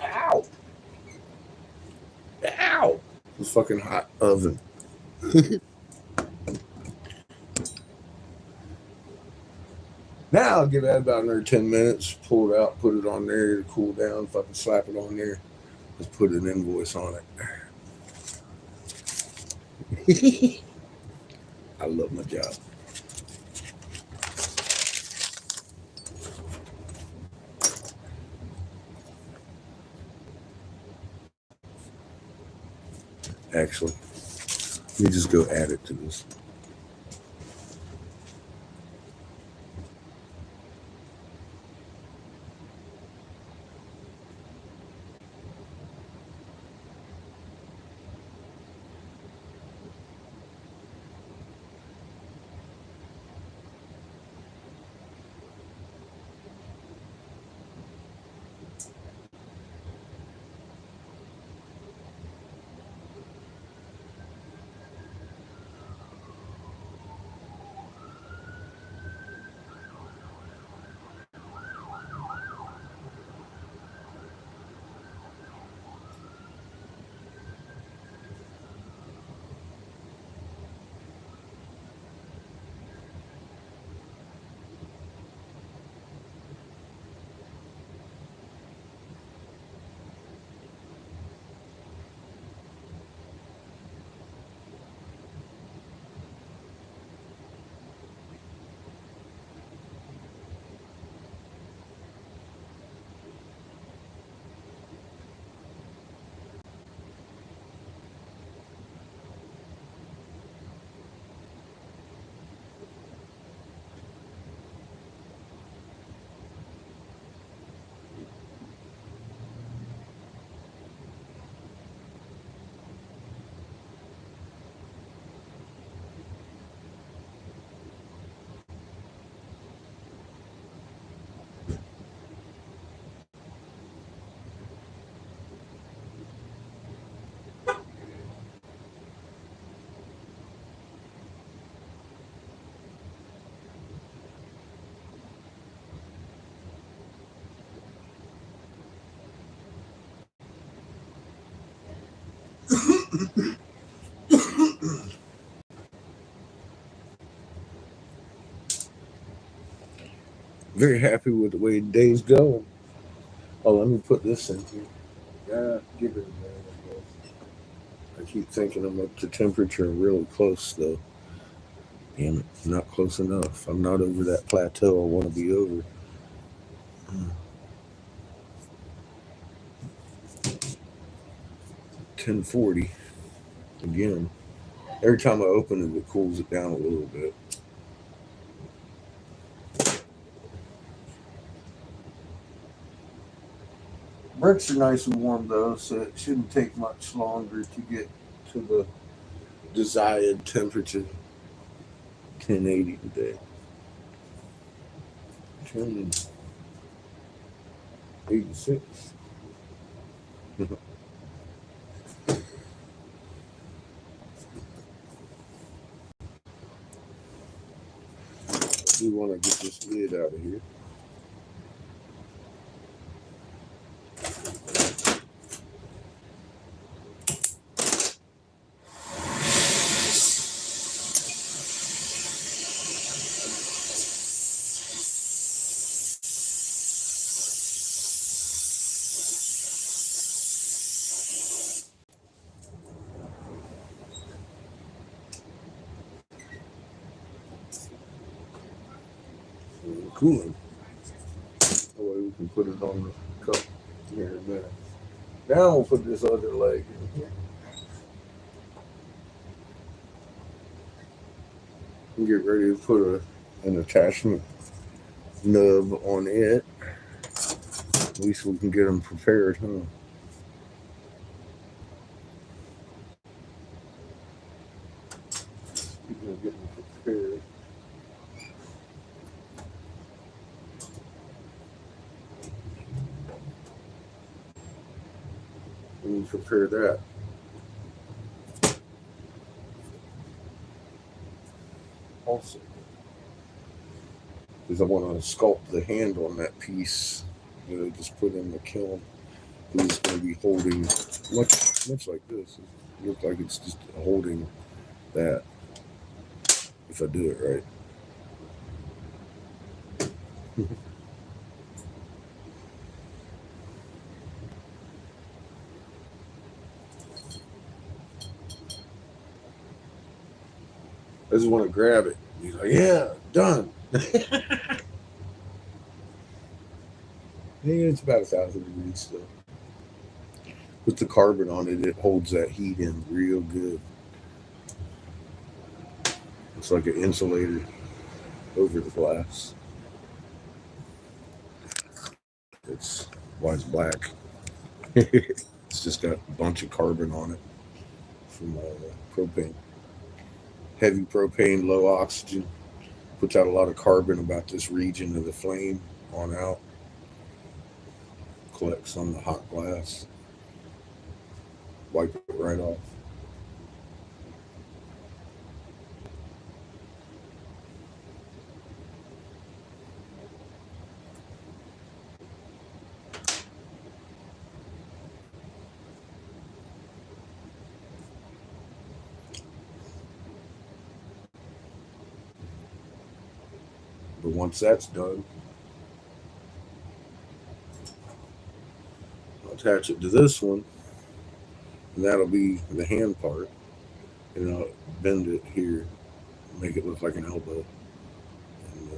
Ow! Ow! This fucking hot oven. Now I'll give that about another 10 minutes, pull it out, put it on there to cool down, fucking slap it on there, just put an invoice on it. I love my job. Actually, let me just go add it to this. Very happy with the way the day's going. Oh, let me put this in here. Yeah, give it a minute, I guess. I keep thinking I'm up to temperature really close, though. Damn it, not close enough. I'm not over that plateau I want to be over. 1040. Again, every time I open it, it cools it down a little bit. Bricks are nice and warm though, so it shouldn't take much longer to get to the desired temperature. 1080 today. 1086. We want to get this lid out of here. Cooling. That way we can put it on the cup here and there. Now we'll put this other leg in here. And get ready to put an attachment nub on it. At least we can get them prepared, huh? Speaking of getting prepared. We need to prepare that. Also, because I want to sculpt the hand on that piece that I just put in the kiln. It's going to be holding much like this. It looks like it's just holding that if I do it right. I just want to grab it. He's like, yeah, done. Yeah, it's about 1,000 degrees still. With the carbon on it, it holds that heat in real good. It's like an insulator over the glass. It's why it's black. It's just got a bunch of carbon on it from propane. Heavy propane, low oxygen. Puts out a lot of carbon about this region of the flame on out. Collects on the hot glass. Wipe it right off. But once that's done, I'll attach it to this one, and that'll be the hand part. And I'll bend it here, make it look like an elbow, and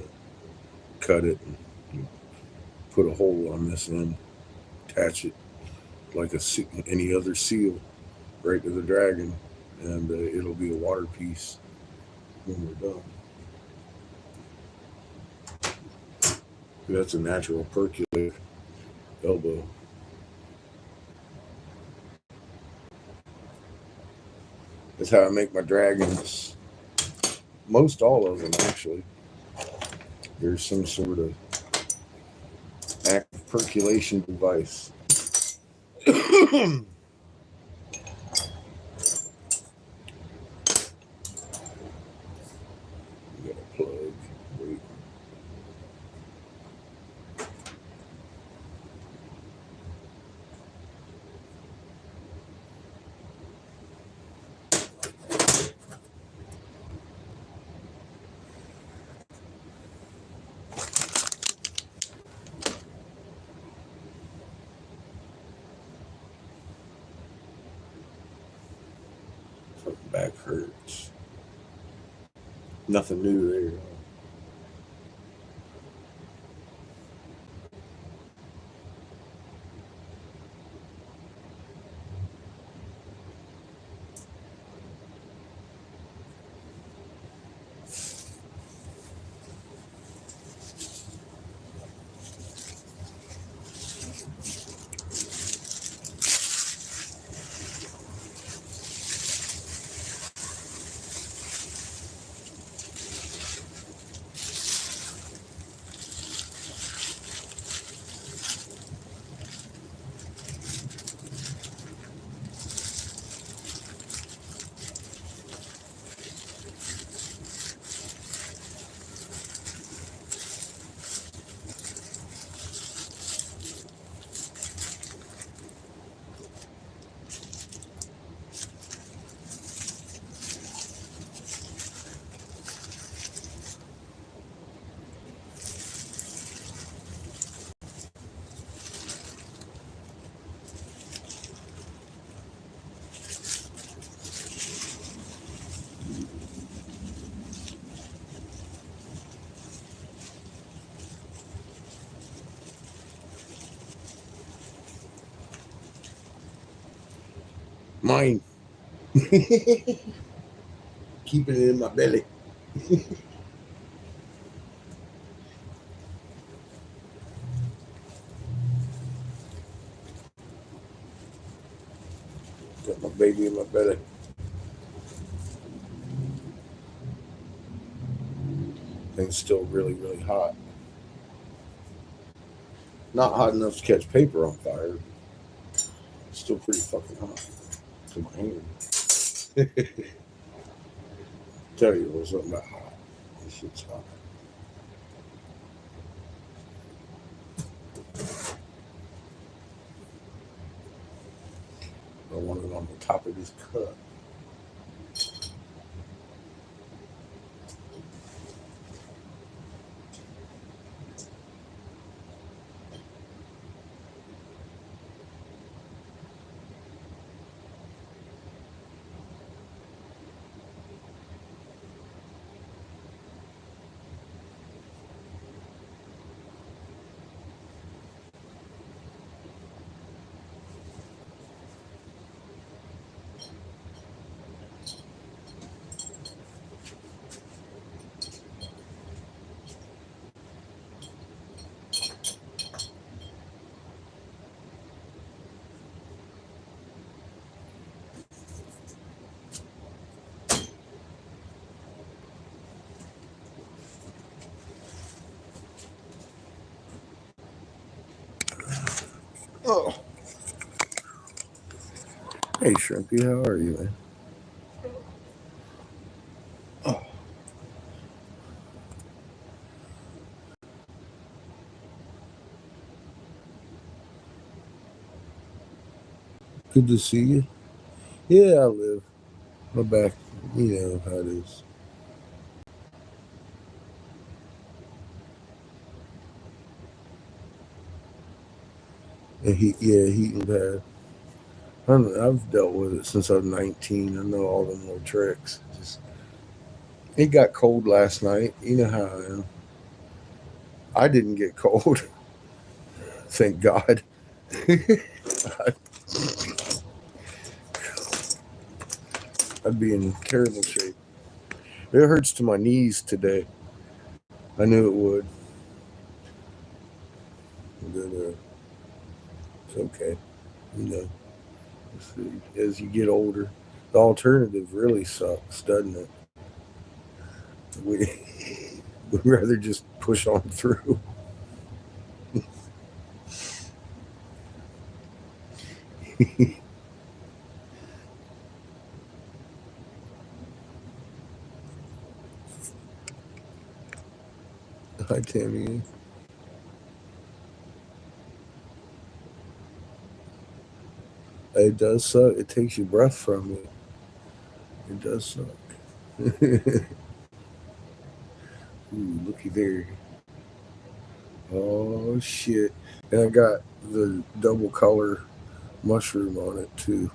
cut it and put a hole on this end, attach it like any other seal right to the dragon, and it'll be a water piece when we're done. That's a natural percolator elbow. That's how I make my dragons. Most all of them, actually. There's some sort of active percolation device. Got a plug. Wait. Fucking back hurts. Nothing new there. Mine. Keeping it in my belly. Got my baby in my belly. Thing's still really, really hot. Not hot enough to catch paper on fire. Still pretty fucking hot to my hand. Tell you, there's something about hot. This shit's hot. I want it on the top of this cup. Oh, hey, Shrimpy, how are you, man? Oh, good to see you. Yeah, I live. My back, you know how it is. And heating pad. I've dealt with it since I was 19. I know all them little tricks. Just it got cold last night. You know how I am. I didn't get cold, thank God. I'd be in terrible shape. It hurts to my knees today. I knew it would. But it's okay. You know, as you get older, the alternative really sucks, doesn't it? We would rather just push on through. Hi, Tammy. It does suck. It takes your breath from you. It does suck. Ooh, looky there. Oh, shit. And I got the double color mushroom on it, too.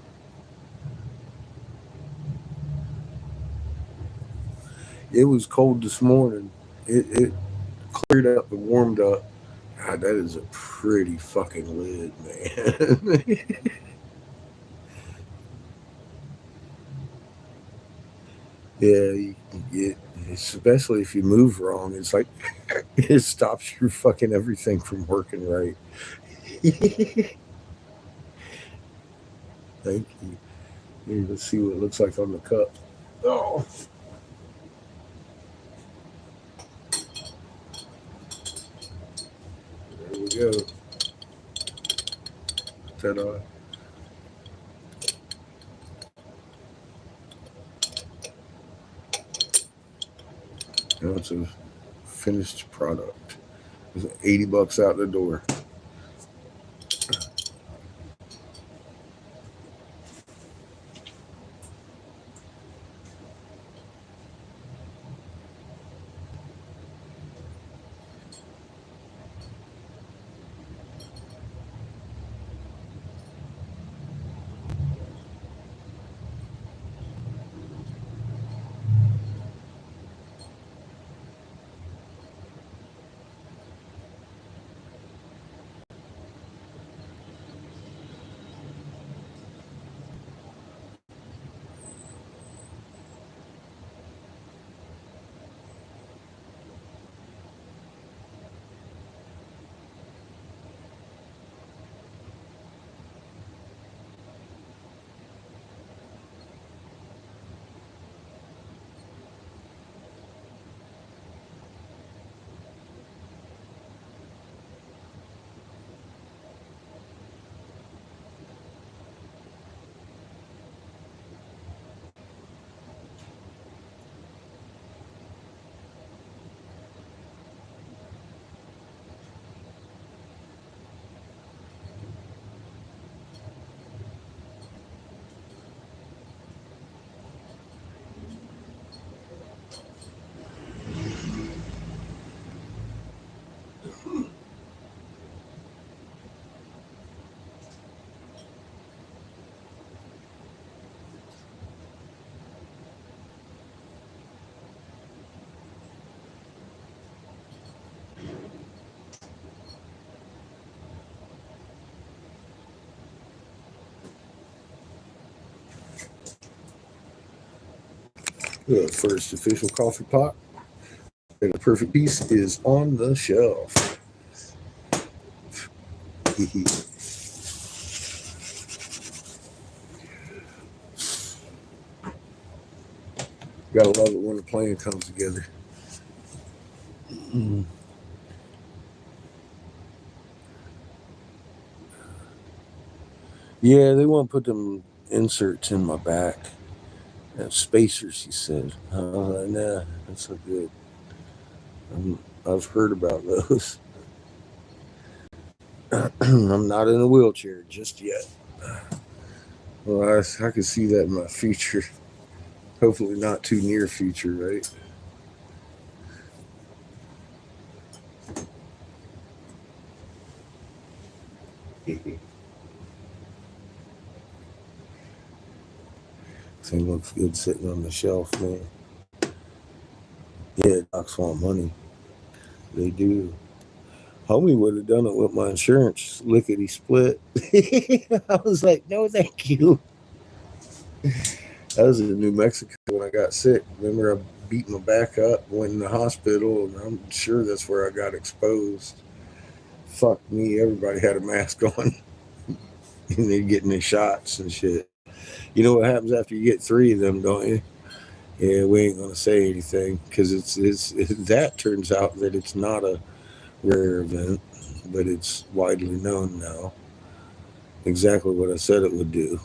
It was cold this morning. It cleared up and warmed up. God, that is a pretty fucking lid, man. Yeah, especially if you move wrong, it's like it stops your fucking everything from working right. Thank you. Here, let's see what it looks like on the cup. Oh, there we go. Ta-da. Now it's a finished product. It's $80 out the door. The first official coffee pot and a perfect piece is on the shelf. Gotta love it when the plan comes together. Yeah, they want to put them inserts in my back. Spacers, he said. Nah, that's not good. I've heard about those. I'm not in a wheelchair just yet. Well, I could see that in my future. Hopefully not too near future, right? Thing looks good sitting on the shelf, man. Yeah, docs want money. They do. Homie would have done it with my insurance. Lickety split. I was like, no, thank you. That was in New Mexico when I got sick. Remember, I beat my back up, went in the hospital, and I'm sure that's where I got exposed. Fuck me, everybody had a mask on. And they're getting their shots and shit. You know what happens after you get 3 of them, don't you? Yeah, we ain't gonna say anything because it's that turns out that it's not a rare event, but it's widely known now. Exactly what I said it would do.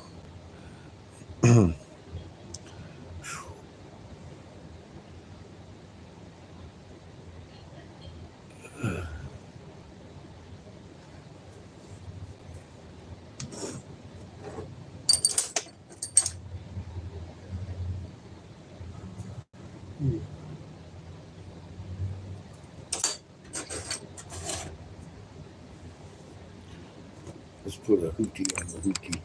Let's put a hootie on the hootie.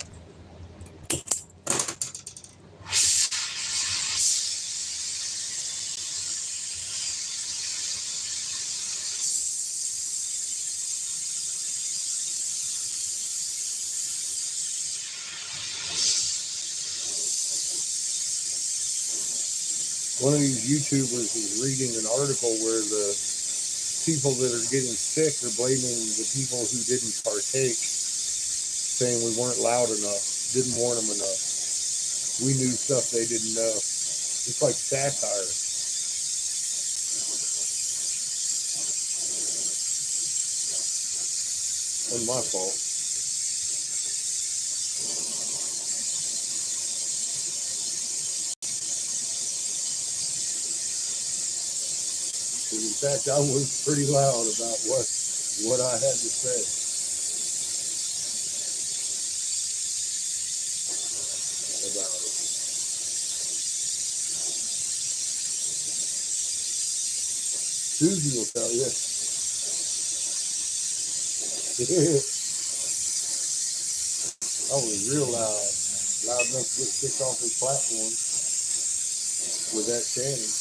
One of these YouTubers is reading an article where the people that are getting sick are blaming the people who didn't partake, saying we weren't loud enough, didn't warn them enough. We knew stuff they didn't know. It's like satire. Wasn't my fault. In fact, I was pretty loud about what I had to say about it. Susie will tell you. I was real loud enough to get kicked off his platform with that chanting.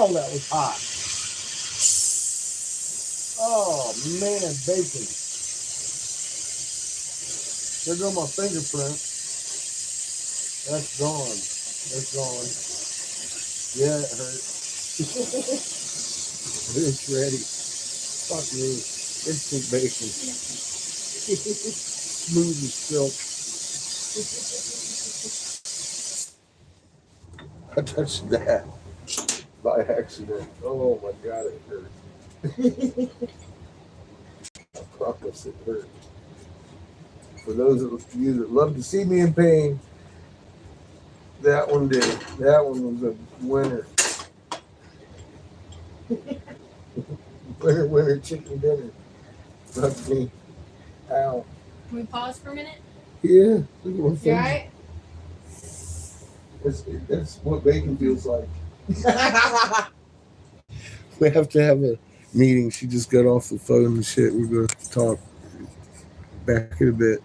Ow, that was hot. Oh, man, bacon. There go my fingerprint. That's gone. It's gone. Yeah, it hurt. It's ready. Fuck me. Instant bacon. Smooth as silk. I touched that by accident. Oh my God, it hurt. I promise it hurt. For those of you that love to see me in pain, that one did. That one was a winner. Winner, chicken dinner. Fuck me. Ow. Can we pause for a minute? Yeah, look at my You finger. alright? That's what bacon feels like. We have to have a meeting. She just got off the phone and shit. We're going to talk back in a bit.